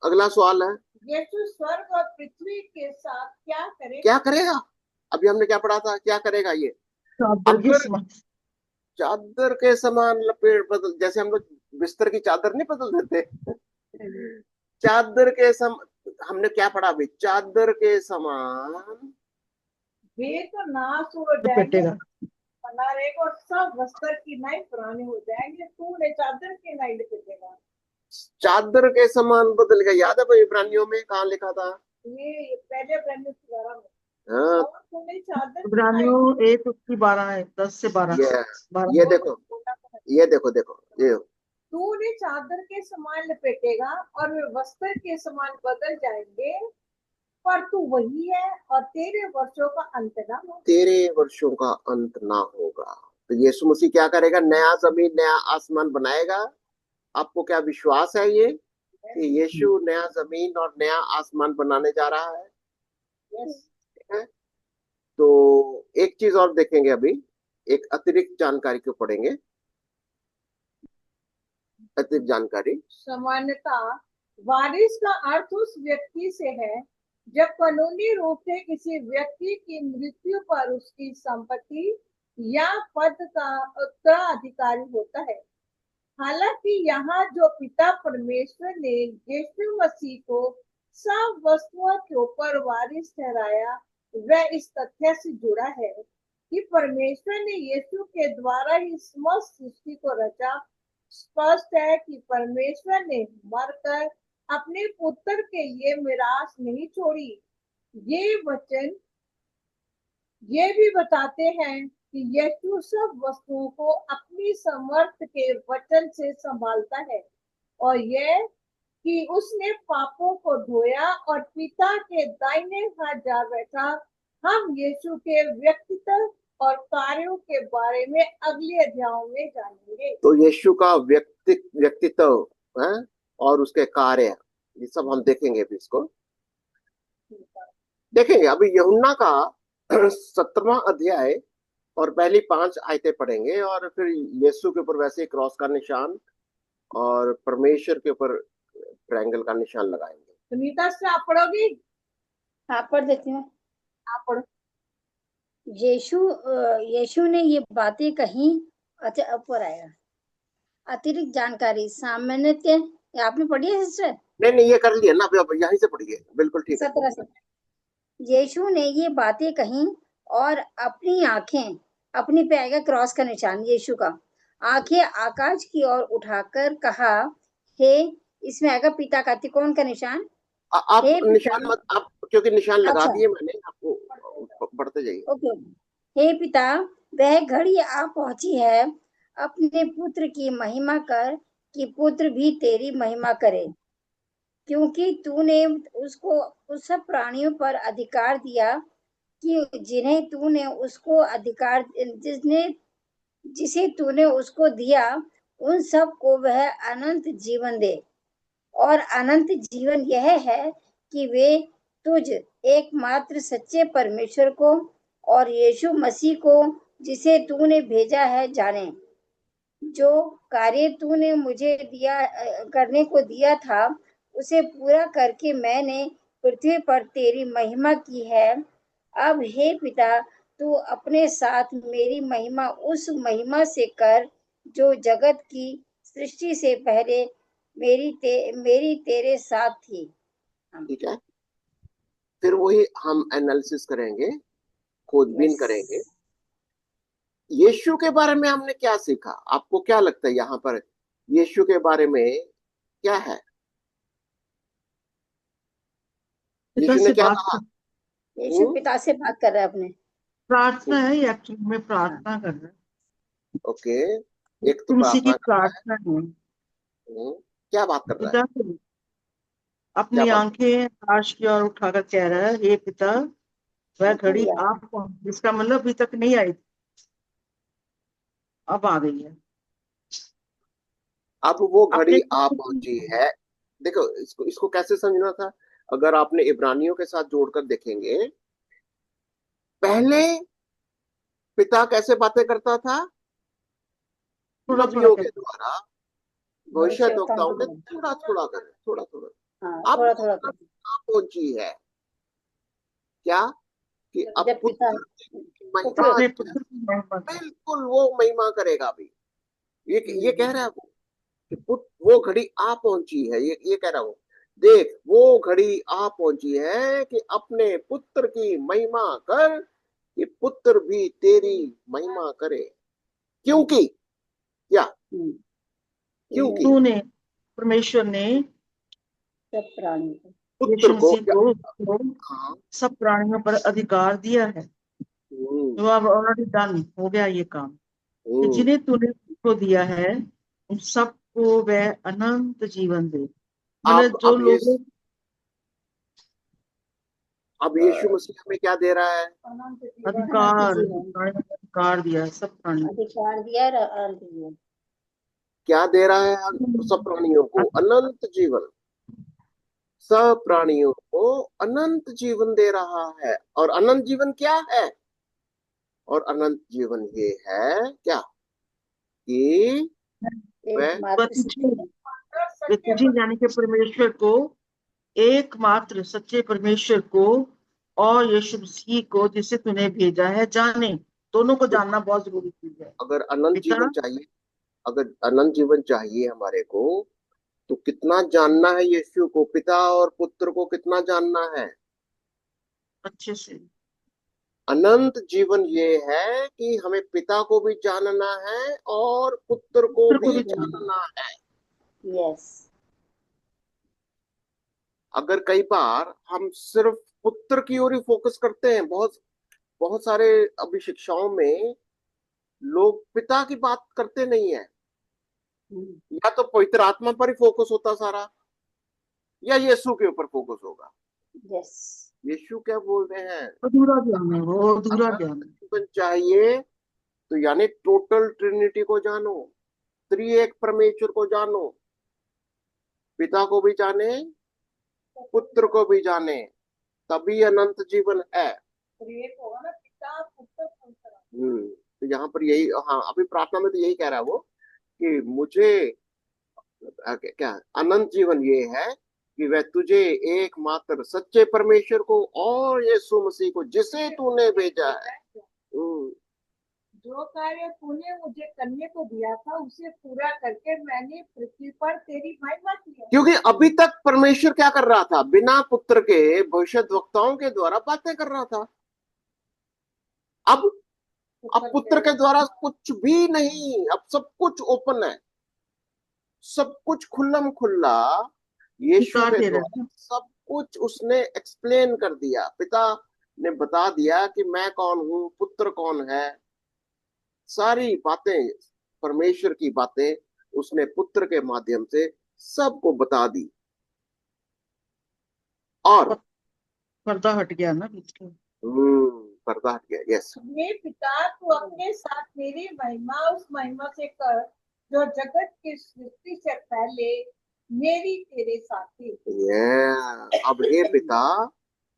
अगला सवाल है, यीशु स्वर्ग और पृथ्वी के साथ क्या करेगा? क्या करेगा? अभी हमने क्या पढ़ा था, क्या करेगा ये? चादर के अगर समान। चादर के समान लपेट बदल, जैसे हम लोग बिस्तर की चादर नहीं बदल देते, चादर के सम हमने क्या पढ़ा अभी? चादर के समान वे तो नाश हो जाएंगे, लपेटेगा। बना रहेगा और सब वस्त्र की नाई पुराने हो जाएंगे, तूने चादर के नाई लपेटेगा। चादर के समान बदल गया। याद है भाई इब्रानियों में कहाँ लिखा था? ये पहले ब्रह्म द्वारा में। हाँ, और तूने चादर की नाई इब्रानियों 1:12 है, 10 से 12। ये 12। ये देखो, ये देखो, देखो ये तू उन्हें चादर के समान लपेटेगा और वे वस्त्र के समान बदल जाएंगे, पर तू वही है और तेरे वर्षों का अंत ना हो। तेरे वर्षों का अंत ना होगा। तो यीशु मसीह क्या करेगा? नया जमीन नया आसमान बनाएगा। आपको क्या विश्वास है ये कि यीशु नया जमीन और नया आसमान बनाने जा रहा है? यस। ठीक है? तो एक चीज और देखेंगे अभी, एक अतिरिक्त जानकारी को पढ़ेंगे। अतिरिक्त जानकारी, समानता वारिस का अर्थ उस व्यक्ति से है जब कानूनी रूप से किसी व्यक्ति की मृत्यु पर उसकी संपत्ति या पद का उत्तराधिकारी होता है। हालांकि यहाँ जो पिता परमेश्वर ने यीशु मसीह को सब वस्तुओं के ऊपर वारिस ठहराया, वह इस तथ्य से जुड़ा है कि परमेश्वर ने यीशु के द्वारा ही समस्त सृष्टि को रचा। स्पष्ट है कि परमेश्वर ने मरकर अपने पुत्र के लिए मिरास नहीं छोड़ी। ये वचन ये भी बताते हैं कि यीशु सब वस्तुओं को अपनी समर्थ के वचन से संभालता है, और यह कि उसने पापों को धोया और पिता के दाहिने हाथ जा बैठा। हम यीशु के व्यक्तित्व और कार्यों के बारे में अगले अध्यायों में जानेंगे। तो यीशु का व्यक्तित्व है और उसके कार्य, ये सब हम देखेंगे अभी। इसको देखेंगे अभी यूहन्ना का 17वां अध्याय और पहली 5 आयतें पढ़ेंगे, और फिर यीशु के ऊपर वैसे क्रॉस का निशान और परमेश्वर के ऊपर ट्रायंगल का निशान लगाएंगे। सुनीता से आप पढ़ोगी? आप पढ़ देती हूँ। आप पढ़ो। यीशु ने ये बातें कही। अच्छा, ऊपर आएगा अतिरिक्त जानकारी सामान्यतः। ये आपने पढ़ी है सिस्टर? नहीं ये कर लिया ना, अभी यहीं से पढ़िए, बिल्कुल ठीक है। 17 से। यीशु ने ये बातें कही और अपनी आंखें, अपनी पे आएगा क्रॉस का निशान, यीशु का आंखें आकाश की ओर उठाकर कहा, हे, इसमें आएगा पिता का त्रिकोण का निशान। आप हे निशान पिता, मत, आप क्योंकि निशान लगा अच्छा, दिए मैंने आपको, पढ़ते जाइए। ओके। हे पिता, वह घड़ी आ पहुंची है, अपने पुत्र की महिमा कर कि पुत्र भी तेरी महिमा करे, क्योंकि तूने उसको उस सब प्राणियों पर अधिकार दिया कि जिन्हें तूने उसको अधिकार जिसे तूने उसको दिया, उन सब को वह अनंत जीवन दे। और अनंत जीवन यह है कि वे तुझ एकमात्र सच्चे परमेश्वर को और यीशु मसीह को जिसे तूने भेजा है जाने। जो कार्य तूने मुझे दिया करने को दिया था, उसे पूरा करके मैंने पृथ्वी पर तेरी महिमा की है। अब हे पिता, तू अपने साथ मेरी महिमा उस महिमा से कर जो जगत की सृष्टि से पहले मेरी तेरे साथ थी। ठीक है, फिर वही हम एनालिसिस करेंगे, खोजबीन यस। करेंगे। यीशु के बारे में हमने क्या सीखा? आपको क्या लगता है यहाँ पर यीशु के बारे में क्या है? पिता यीशु ने से क्या बात कहा? कर, यीशु हम्म, पिता से बात कर रहा है अपने। प्रार्थना है, एक्चुअली में हाँ। प्रार्थना कर रहा ओके, है, एक तो तुलसी की प्रार्थना कर रहा है। प्रार्थना है। क्या बात कर रहा है? पिता से क्या अपनी बात कर आंखें आकाश की ओर उठाकर कह रहा है, हे पिता, वह घड़ी घड़ी आ आप पहुंची, इसका मतलब अभी तक नहीं आई थी, अब आ गई है। अब वो घड़ी अपने आ पुत्र पहुंची की है। देखो, इसको इसको कैसे समझना था? अगर आपने इब्रानियों के साथ जोड़कर देखेंगे, पहले पिता कैसे बातें करता था? थोड़ा थोड़ा नबियों के कहते द्वारा, भविष्यवक्ताओं भविष्यद्वक्ताओं के के द्वारा। थोड़ा थोड़ा कर, थोड़ा हाँ, थोड़ा। अब थोड़ा वो थोड़ा घड़ी करके। आ पहुंची है। क्या? कि अब जब पिता पुत्र की महिमा, पुत्र अपने पुत्र की महिमा की। बिल्कुल वो महिमा करेगा अभी। ये कह हम्म, रहा है वो कि वो घड़ी आ पहुंची है। ये कह रहा हूं, देख वो घड़ी आ पहुंची है कि अपने पुत्र की महिमा कर, कि पुत्र भी तेरी महिमा करे। क्योंकि क्या? हम्म, क्योंकि तूने, परमेश्वर ने सब प्राणी को। पुत्र यीशु को मसीह क्या? को हाँ। सब प्राणियों पर अधिकार दिया है, हम्म, जो अब ऑलरेडी डन हो गया ये काम, कि हम्म। जिन्हें तूने उसको दिया है उन सबको वह अनंत जीवन दे। मतलब अब जो अब ये लोग अब यीशु मसीह हमें क्या दे रहा है? अनंत जीवन अनंत अधिकार, जीवन प्राणियों को अधिकार दिया है, सब प्राणियों अधिकार दिया और अनंत जीवन। क्या दे रहा है? सब प्राणियों को को। अनंत जीवन। सब प्राणियों को अनंत जीवन दे रहा है। और अनंत जीवन क्या है? और अनंत जीवन ये है क्या? कि वह वह एकमात्र तुझे, सत्य। वे सत्य तुझे यानी कि परमेश्वर को, एकमात्र सच्चे परमेश्वर को और यीशु मसीह को जिसे तूने भेजा है जाने। दोनों को जानना बहुत जरूरी चीज है। अगर अनंत पिता, जीवन चाहिए, अगर अनंत जीवन चाहिए हमारे को, तो कितना जानना है यीशु को? पिता और पुत्र को कितना जानना है? अच्छे से अनंत जीवन ये है कि हमें पिता को भी जानना है और पुत्र को पुत्र को भी भी जानना। जानना है। यस। अगर कई बार हम सिर्फ पुत्र की ओर ही फोकस करते हैं, बहुत बहुत सारे अभी शिक्षाओं में लोग पिता की बात करते नहीं है। या तो पवित्र आत्मा पर ही फोकस होता सारा, या यीशु के ऊपर फोकस होगा। यस। यीशु क्या बोल रहे हैं? अधूरा ज्ञान है वो, अधूरा अगर ज्ञान है। जीवन चाहिए तो यानी टोटल ट्रिनिटी को जानो, त्रिएक परमेश्वर को जानो, पिता को भी जाने, पुत्र को भी जाने, तभी अनंत जीवन है। एक होगा ना, पिता पुत्र पवित्र आत्मा। तो यहाँ पर यही, हाँ, अभी प्रार्थना में तो यही कह रहा है वो कि मुझे क्या अनंत जीवन ये है कि वह तुझे एकमात्र सच्चे परमेश्वर को और यीशु मसीह को जिसे तूने भेजा है। हम्म, जो कार्य तूने मुझे करने को दिया था उसे पूरा करके मैंने पृथ्वी पर तेरी महिमा की है। क्योंकि अभी तक परमेश्वर क्या कर रहा था? बिना पुत्र के भविष्यद्वक्ताओं के द्वारा बातें कर रहा था। अब अब पुत्र के द्वारा कुछ भी नहीं, अब सब कुछ ओपन है, सब कुछ खुल्लम खुल्ला यीशु अधिकार के दे रहा है द्वारा ना। सब कुछ उसने एक्सप्लेन कर दिया। पिता ने बता दिया कि मैं कौन हूं, पुत्र कौन है। सारी बातें, परमेश्वर की बातें उसने पुत्र के माध्यम से सबको बता दी। और पर्दा हट गया ना बीच का। पर्दा हट गया। यस। हे पिता, तू अपने साथ मेरी महिमा उस महिमा से कर जो जगत की सृष्टि से पहले मेरी तेरे साथ थी। ये अब हे पिता,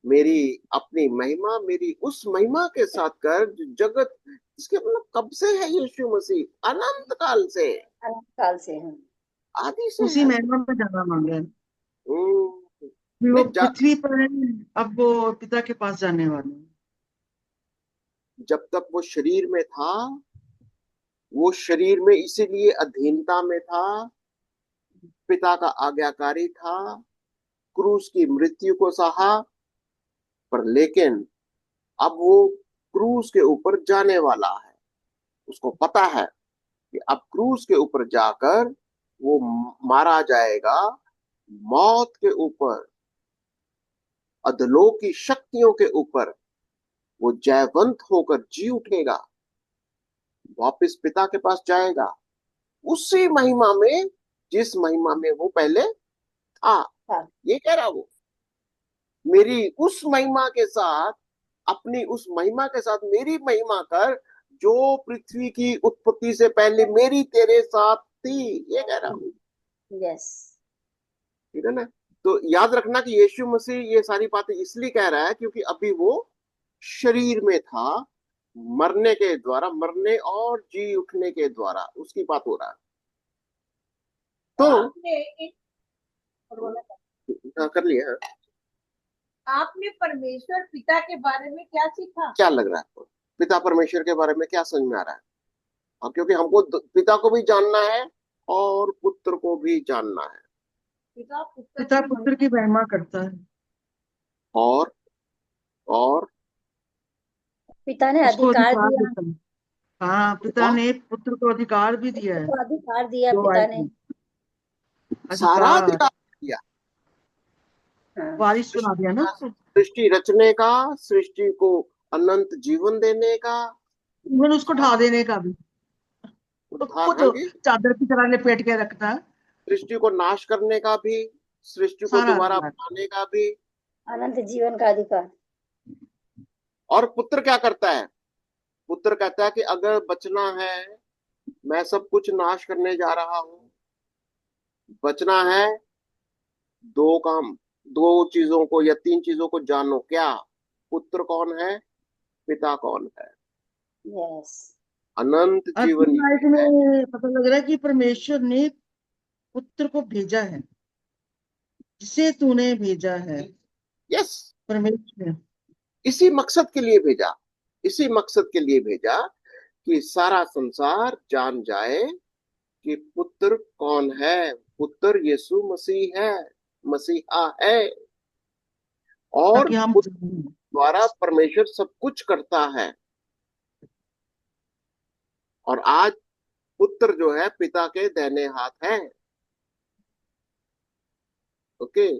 मेरी अपनी महिमा मेरी उस महिमा के साथ कर जो जगत, इसके मतलब कब से है यीशु मसीह? अनंत काल से, अनंत काल से हम। आदि से उसी है। महिमा में जाना मांगे। हम्म, भी वो नहीं पृथ्वी पर है, अब वो पिता के पास जाने वाले हैं। जब तक वो शरीर में था, वो शरीर में इसीलिए अधीनता में था, पिता का आज्ञाकारी था, क्रूस की मृत्यु को सहा। पर लेकिन अब वो क्रूस के ऊपर जाने वाला है। उसको पता है कि अब क्रूस के ऊपर जाकर वो मारा जाएगा, मौत के ऊपर, अधलोक की शक्तियों के ऊपर वो जयवंत होकर जी उठेगा, वापस पिता के पास जाएगा, उसी महिमा में जिस महिमा में वो पहले था। हाँ, ये कह रहा वो, मेरी उस महिमा के साथ, अपनी उस महिमा के साथ मेरी महिमा कर, जो पृथ्वी की उत्पत्ति से पहले मेरी तेरे साथ थी। ये कह रहा हूं। यस, ठीक है ना? तो याद रखना कि यीशु मसीह ये सारी बातें इसलिए कह रहा है क्योंकि अभी वो शरीर में था, मरने के द्वारा, मरने और जी उठने के द्वारा उसकी बात हो रहा है। तो आपने इन हाँ, कर लिया। हाँ। आपने परमेश्वर पिता के बारे में क्या सीखा? क्या लग रहा है आपको? पिता परमेश्वर के बारे में क्या समझ में आ रहा है? हाँ, क्योंकि हमको पिता को भी जानना है और पुत्र को भी जानना है। पिता पुत्र पिता की पुत्र की महिमा करता है, और और पिता ने उसको अधिकार अधिकार दिया, देता है। हाँ, पिता और ने पुत्र को अधिकार भी दिया पुत्र है। को अधिकार दिया दो पिता ने। आयत सारा अधिकार, अधिकार दिया। हाँ, वारिस बना दिया ना उसको। सृष्टि रचने का, सृष्टि को अनंत जीवन देने का, इवन उसको ढा सारा देने का भी, उद्धार। वो हाँ तो जी। चादर की तरह लपेट के रखता है। सृष्टि को नाश करने का भी, सृष्टि को सारा दोबारा अधिकार। बनाने का भी। अनंत जीवन का अधिकार। और पुत्र क्या करता है? पुत्र कहता है कि अगर बचना है, मैं सब कुछ नाश करने जा रहा हूं, बचना है, दो काम, दो चीजों को या तीन चीजों को जानो। क्या? पुत्र कौन है, पिता कौन है। यस, अनंत और जीवन तीन आयत ये है। में पता लग रहा है कि परमेश्वर ने पुत्र को भेजा है, जिसे तूने भेजा है। यस, परमेश्वर। इसी मकसद के लिए भेजा, इसी मकसद के लिए भेजा कि सारा संसार जान जाए कि पुत्र कौन है। पुत्र यीशु मसीह है, मसीहा है। और ताकि हम पुत्र द्वारा परमेश्वर सब कुछ करता है। और आज पुत्र जो है पिता के दाहिने हाथ है। ओके।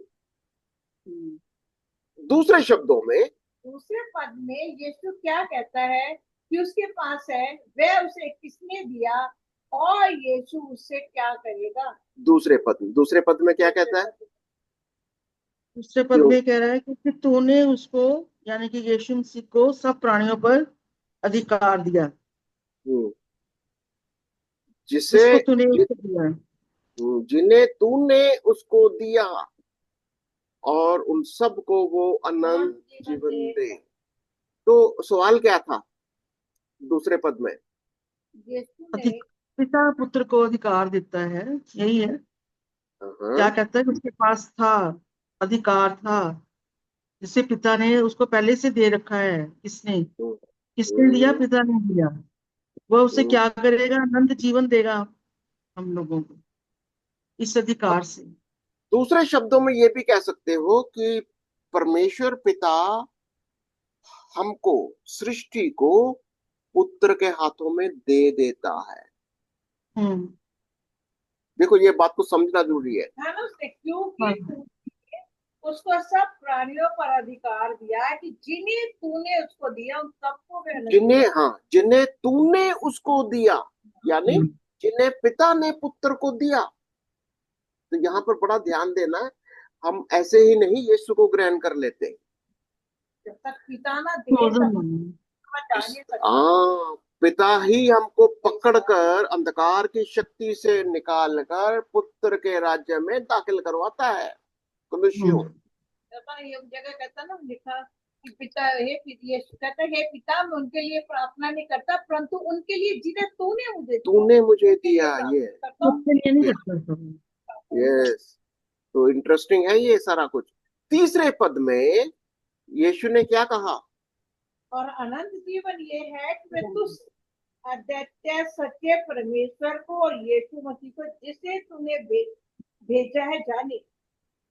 दूसरे शब्दों में, दूसरे पद में यीशु क्या कहता है कि उसके पास है, वह उसे किसने दिया और यीशु उससे क्या करेगा? दूसरे पद में क्या कहता है? दूसरे पद क्यों? में कह रहा है कि तूने उसको, यानी कि यीशु मसीह को, सब प्राणियों पर अधिकार दिया, हम्म, जिसे जिसको तूने जि, उसको दिया है। जिन्हें तूने उसको दिया, और उन सब को वो अनंत जीवन दे। तो सवाल क्या था दूसरे पद में? यीशु ने पिता पुत्र को अधिकार देता है, यही है। क्या हाँ। कहता है कि उसके पास था, अधिकार था, जिसे पिता ने उसको पहले से दे रखा है। किसने? हम्म, किसने दिया? हम्म, पिता ने दिया। वह उसे हम्म। क्या करेगा? अनंत जीवन देगा हम लोगों को, इस अधिकार से। दूसरे शब्दों में ये भी कह सकते हो कि परमेश्वर पिता हमको, सृष्टि को पुत्र के हाथों में दे देता है। हम्म। देखो, ये बात को समझना जरूरी है। है ना, उसने क्योंकि हाँ, उसको सब प्राणियों पर अधिकार दिया है कि जिन्हें तूने उसको दिया उन सबको वह अनंत जिन्हें, जीवन हाँ, जिन्हें तूने उसको दिया, यानी हम्म। जिन्हें पिता ने पुत्र को दिया। तो यहाँ पर बड़ा ध्यान देना है। हम ऐसे ही नहीं यीशु को ग्रहण कर लेते। जब तक पिता ना दे Chosen तब one। हम जा नहीं सकते। हाँ, पिता ही हमको पकड़कर अंधकार की शक्ति से निकालकर पुत्र के राज्य में दाखिल करवाता है। कुलुस्सियों। ये जगह कहता ना, लिखा कि पिता ये कहता है, हे पिता, मैं उनके लिए प्रार्थना नहीं करता परंतु उनके लिए जिन्हें तूने मुझे दिया तूने मुझे उनके लिए दिया ये। प्रार्थना करता हूँ। उसके लिए नहीं करता सब। यस। तो इंटरेस्टिंग है ये सारा कुछ। तीसरे पद में यीशु ने क्या कहा? और अनंत जीवन ये है कि वे तुझ अद्वितीय सच्चे परमेश्वर को और यीशु मसीह को जिसे तूने भेजा है जाने।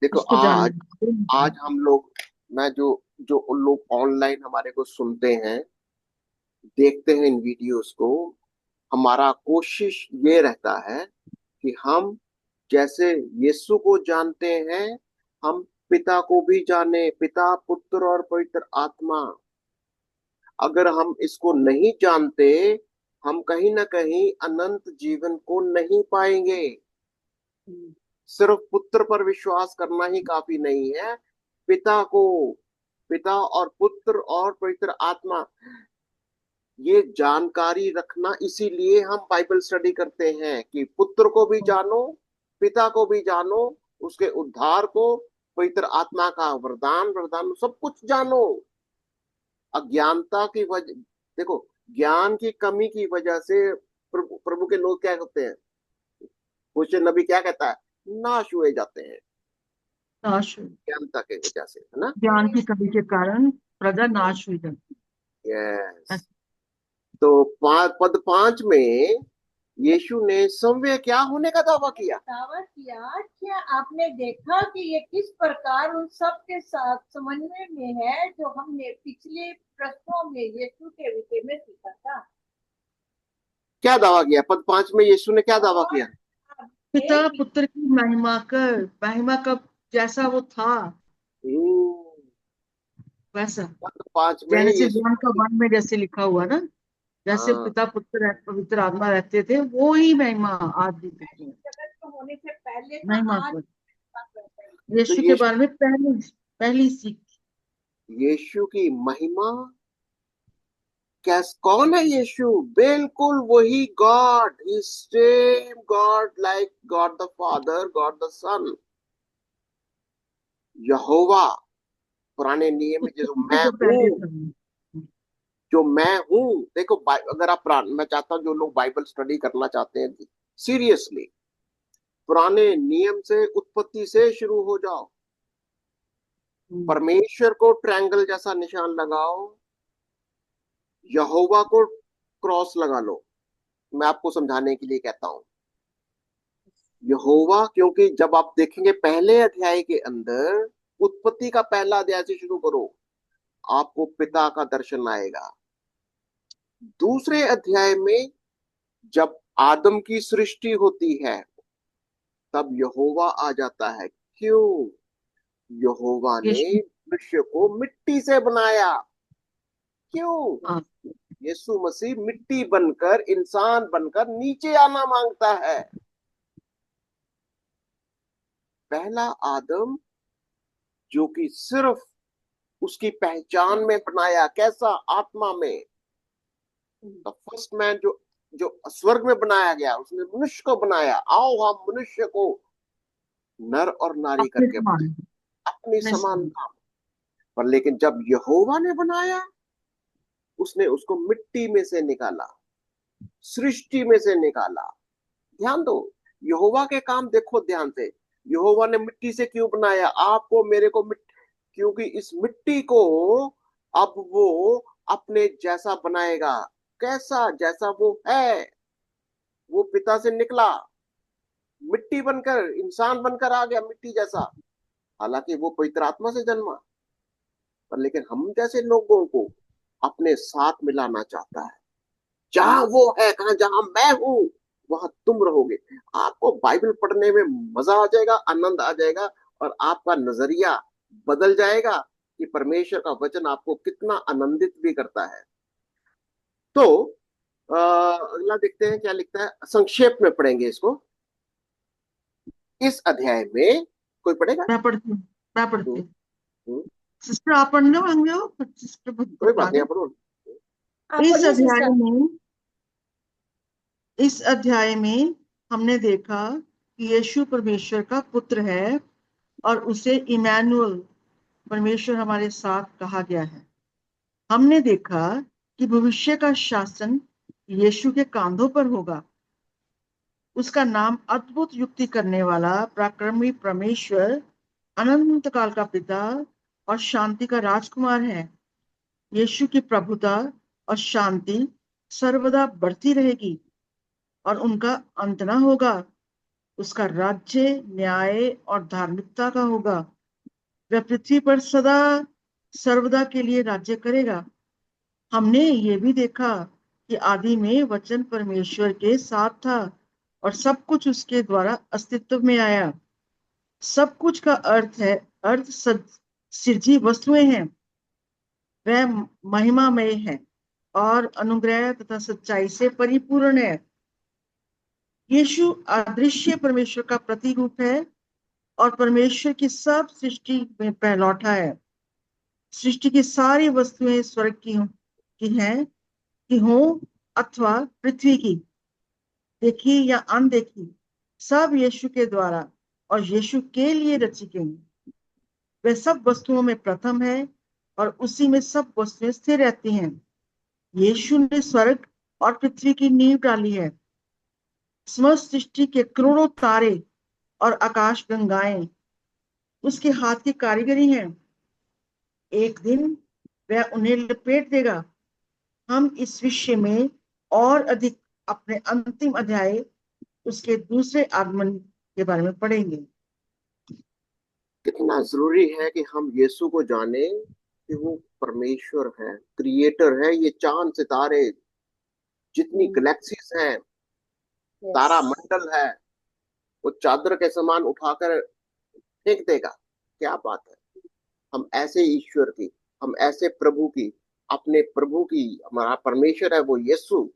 देखो उसको आज जानना। हम लोग, मैं जो जो उन लोग ऑनलाइन हमारे को सुनते हैं, देखते हैं इन वीडियोस को, हमारा कोशिश ये रहता है कि हम जैसे यीशु को जानते हैं, हम पिता को भी जाने, पिता, पुत्र और पवित्र आत्मा। अगर हम इसको नहीं जानते, हम कहीं ना कहीं अनंत जीवन को नहीं पाएंगे। सिर्फ पुत्र पर विश्वास करना ही काफी नहीं है, पिता को, पिता और पुत्र और पवित्र आत्मा, ये जानकारी रखना। इसीलिए हम बाइबल स्टडी करते हैं कि पुत्र को भी जानो, पिता को भी जानो, उसके उद्धार को, पवित्र आत्मा का वरदान, सब कुछ जानो। अज्ञानता की वजह, देखो, ज्ञान की कमी की वजह से प्रभु के लोग क्या होते हैं? कुछ नबी क्या कहता है? नाश हुए जाते हैं, नाश। ज्ञानता की वजह से, है ना? ज्ञान की कमी के कारण प्रजा नाश हुई जाती यस। है। तो पद 5 में यीशु ने समव्य क्या होने का दावा किया? क्या आपने देखा कि ये किस प्रकार उन सब के साथ समन्वय में है जो हमने पिछले प्रश्नों में यीशु के विषय में सीखा था? क्या दावा किया? पद 5 में यीशु ने क्या दावा किया? पिता पुत्र की महिमा का जैसा वो था वैसा। पद 5 में जेनेसिस यीशु 1 का 1 में जैसे लिखा हुआ ना, जैसे हाँ, पिता पुत्र पवित्र आत्मा रहते थे, वो ही महिमा आज भी दिखती है। जगत होने से पहले का महिमा आज को तो यीशु के बारे में पहली सीख। यीशु की महिमा, कौन है यीशु? बिल्कुल वही God, he same God, like God the father, God the son, यहोवा। पुराने नियम में जो मैं जो पहले हूँ, था। जो मैं हूँ, देखो अगर आप मैं चाहता हूँ जो लोग बाइबल स्टडी करना चाहते हैं, सीरियसली पुराने नियम से, उत्पत्ति से शुरू हो जाओ। परमेश्वर को ट्रायंगल जैसा निशान लगाओ, यहोवा को क्रॉस लगा लो। मैं आपको समझाने के लिए कहता हूं यहोवा, क्योंकि जब आप देखेंगे पहले अध्याय के अंदर, उत्पत्ति का पहला अध्याय से शुरू करो, आपको पिता का दर्शन आएगा। दूसरे अध्याय में जब आदम की सृष्टि होती है, तब यहोवा आ जाता है। क्यों? यहोवा ने यीशु। मनुष्य को मिट्टी से बनाया। क्यों? हाँ, यीशु मसीह मिट्टी बनकर, इंसान बनकर नीचे आना मांगता है। पहला आदम, जो कि सिर्फ उसकी पहचान में बनाया, कैसा? आत्मा में। द फर्स्ट मैन, जो जो स्वर्ग में बनाया गया, उसने मनुष्य को बनाया। आओ हम मनुष्य को नर और नारी अपने करके समान। बनाए, अपनी अपने समान। समानता। पर लेकिन जब यहोवा ने बनाया, उसने उसको मिट्टी में से निकाला, सृष्टि में से निकाला। ध्यान दो, यहोवा के काम देखो ध्यान से। यहोवा ने मिट्टी से क्यों बनाया? आपको मेरे को क्योंकि इस मिट्टी को अब वो अपने जैसा बनाएगा। कैसा? जैसा वो है। वो पिता से निकला, मिट्टी बनकर, इंसान बनकर आ गया मिट्टी जैसा। हालांकि वो पवित्र आत्मा से जन्मा, पर लेकिन हम जैसे लोगों को अपने साथ मिलाना चाहता है। जहां वो है, कहा जहां मैं हूं, वहां तुम रहोगे। आपको बाइबल पढ़ने में मजा आ जाएगा, आनंद आ जाएगा, और आपका नजरिया बदल जाएगा कि परमेश्वर का वचन आपको कितना आनंदित भी करता है। तो अगला देखते हैं क्या लिखता है, संक्षेप में पढ़ेंगे इसको। इस अध्याय में कोई पढ़ेगा? मैं पढ़ती हूँ। हम्म, हम्म, सिस्टर आप पढ़ने होंगे हो, सिस्टर कोई बात बता नहीं, रहे। आप पढ़ो। आप इस पढ़िए अध्याय सिस्टर। में इस अध्याय में हमने देखा कि यीशु परमेश्वर का पुत्र है और उसे इमैनुअल, परमेश्वर हमारे साथ, कहा गया है। हमने देखा कि भविष्य का शासन यीशु के कांधों पर होगा। उसका नाम अद्भुत युक्ति करने वाला, पराक्रमी परमेश्वर, अनंत काल का पिता और शांति का राजकुमार है। यीशु की प्रभुता और शांति सर्वदा बढ़ती रहेगी और उनका अंत न होगा। उसका राज्य न्याय और धार्मिकता का होगा। वह पृथ्वी पर सदा सर्वदा के लिए राज्य करेगा। हमने ये भी देखा कि आदि में वचन परमेश्वर के साथ था और सब कुछ उसके द्वारा अस्तित्व में आया। सब कुछ का अर्थ सृजी वस्तुएं हैं। वह महिमामय है और अनुग्रह तथा सच्चाई से परिपूर्ण है। यीशु अदृश्य परमेश्वर का प्रतिरूप है और परमेश्वर की सब सृष्टि में पहलौठा है। सृष्टि की सारी वस्तुएं स्वर्ग की हैं कि हो अथवा पृथ्वी की, देखी या अनदेखी, सब यीशु के द्वारा और यीशु के लिए रची गई। वह सब वस्तुओं में प्रथम है और उसी में सब वस्तुएं स्थिर रहती हैं। यीशु ने स्वर्ग और पृथ्वी की नींव डाली है। समस्त सृष्टि के करोड़ों तारे और आकाश गंगाएं उसके हाथ की कारीगरी हैं। एक दिन वह उन्हें लपेट देगा। हम इस विषय में और अधिक अपने अंतिम अध्याय उसके दूसरे आगमन के बारे में पढ़ेंगे। कितना जरूरी है कि हम यीशु को जाने कि वो परमेश्वर है, क्रिएटर है। ये चांद सितारे, जितनी गैलेक्सीज हैं, तारा यस। मंडल है, वो चादर के समान उठाकर फेंक देगा। क्या बात है! हम ऐसे ईश्वर की, हम ऐसे प्रभु की, अपने प्रभु की, हमारा परमेश्वर है वो यीशु,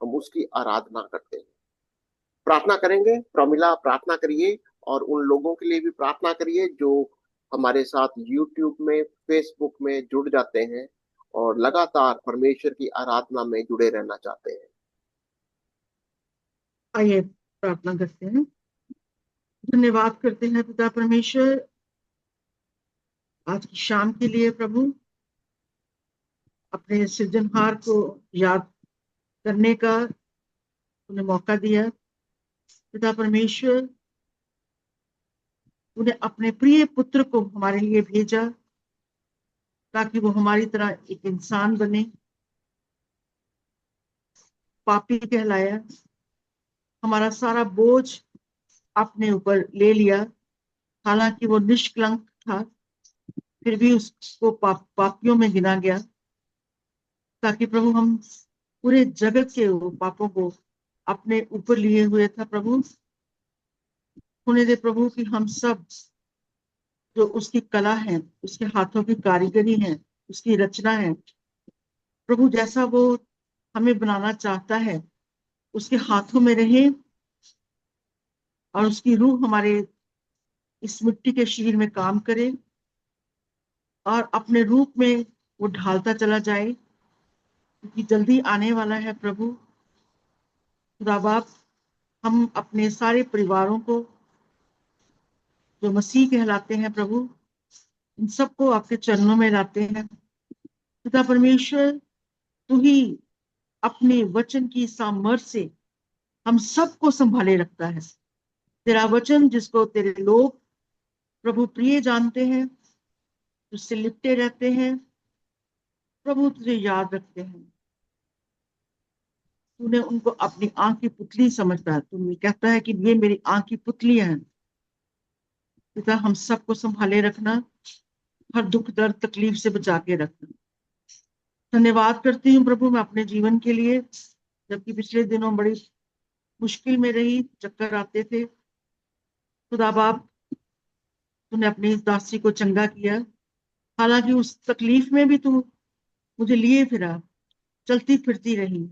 हम उसकी आराधना करते हैं। प्रार्थना करेंगे, प्रमिला प्रार्थना करिए, और उन लोगों के लिए भी प्रार्थना करिए जो हमारे साथ यूट्यूब में, फेसबुक में जुड़ जाते हैं और लगातार परमेश्वर की आराधना में जुड़े रहना चाहते हैं। आइए प्रार्थना करते हैं। धन्यवाद करते हैं पिता परमेश्वर आज की शाम के लिए। प्रभु, अपने सृजनहार को याद करने का उन्हें मौका दिया। पिता परमेश्वर, उन्हें अपने प्रिय पुत्र को हमारे लिए भेजा ताकि वो हमारी तरह एक इंसान बने, पापी कहलाया, हमारा सारा बोझ अपने ऊपर ले लिया। हालांकि वो निष्कलंक था, फिर भी उसको पापियों में गिना गया ताकि प्रभु हम पूरे जगत के वो पापों को अपने ऊपर लिए हुए था। प्रभु, होने दे प्रभु कि हम सब जो उसकी कला है, उसके हाथों की कारीगरी है, उसकी रचना है, प्रभु जैसा वो हमें बनाना चाहता है उसके हाथों में रहे और उसकी रूह हमारे इस मिट्टी के शरीर में काम करे और अपने रूप में वो ढालता चला जाए, क्योंकि जल्दी आने वाला है। प्रभु खुदा बाप, हम अपने सारे परिवारों को जो मसीह कहलाते हैं प्रभु, इन सबको आपके चरणों में लाते हैं। पिता परमेश्वर, तू ही अपने वचन की सामर्थ्य से हम सबको संभाले रखता है। तेरा वचन जिसको तेरे लोग प्रभु प्रिय जानते हैं, उससे लिपटे रहते हैं, प्रभु तुझे याद रखते हैं। तूने उनको अपनी आंख की पुतली समझता है। तू कहता है कि ये मेरी आंख की पुतलियां हैं। पिता, हम सबको संभाले रखना, हर दुख दर्द तकलीफ से बचा के रखना। धन्यवाद करती हूँ प्रभु मैं अपने जीवन के लिए, जबकि पिछले दिनों बड़ी मुश्किल में रही, चक्कर आते थे। खुदा बाप, तूने अपनी इस दासी को चंगा किया। हालांकि उस तकलीफ में भी तू मुझे लिए फिरा, चलती फिरती रही,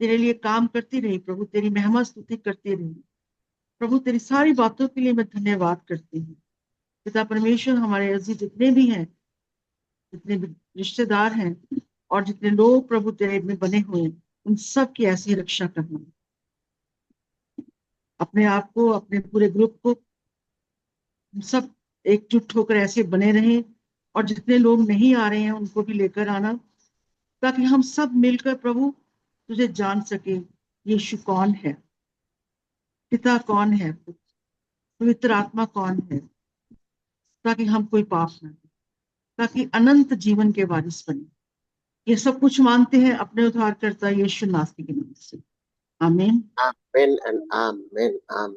तेरे लिए काम करती रही। प्रभु तेरी महिमा स्तुति करती रही। प्रभु तेरी सारी बातों के लिए मैं धन्यवाद करती हूँ। पिता परमेश्वर, हमारे अजीज जितने भी हैं, जितने भी रिश्तेदार हैं और जितने लोग प्रभु तेरे में बने हुए हैं, उन सब की ऐसी रक्षा करना। अपने आप को, अपने पूरे ग्रुप को, हम सब एकजुट होकर ऐसे बने रहें और जितने लोग नहीं आ रहे हैं उनको भी लेकर आना, ताकि हम सब मिलकर प्रभु तुझे जान सके। यीशु कौन है, पिता कौन है, पवित्र आत्मा कौन है, ताकि हम कोई पाप न करें, ताकि अनंत जीवन के वारिस बने। ये सब कुछ मांगते हैं अपने उद्धारकर्ता यीशु नासरी के नाम से। आमीन। Amen and amen. Amen.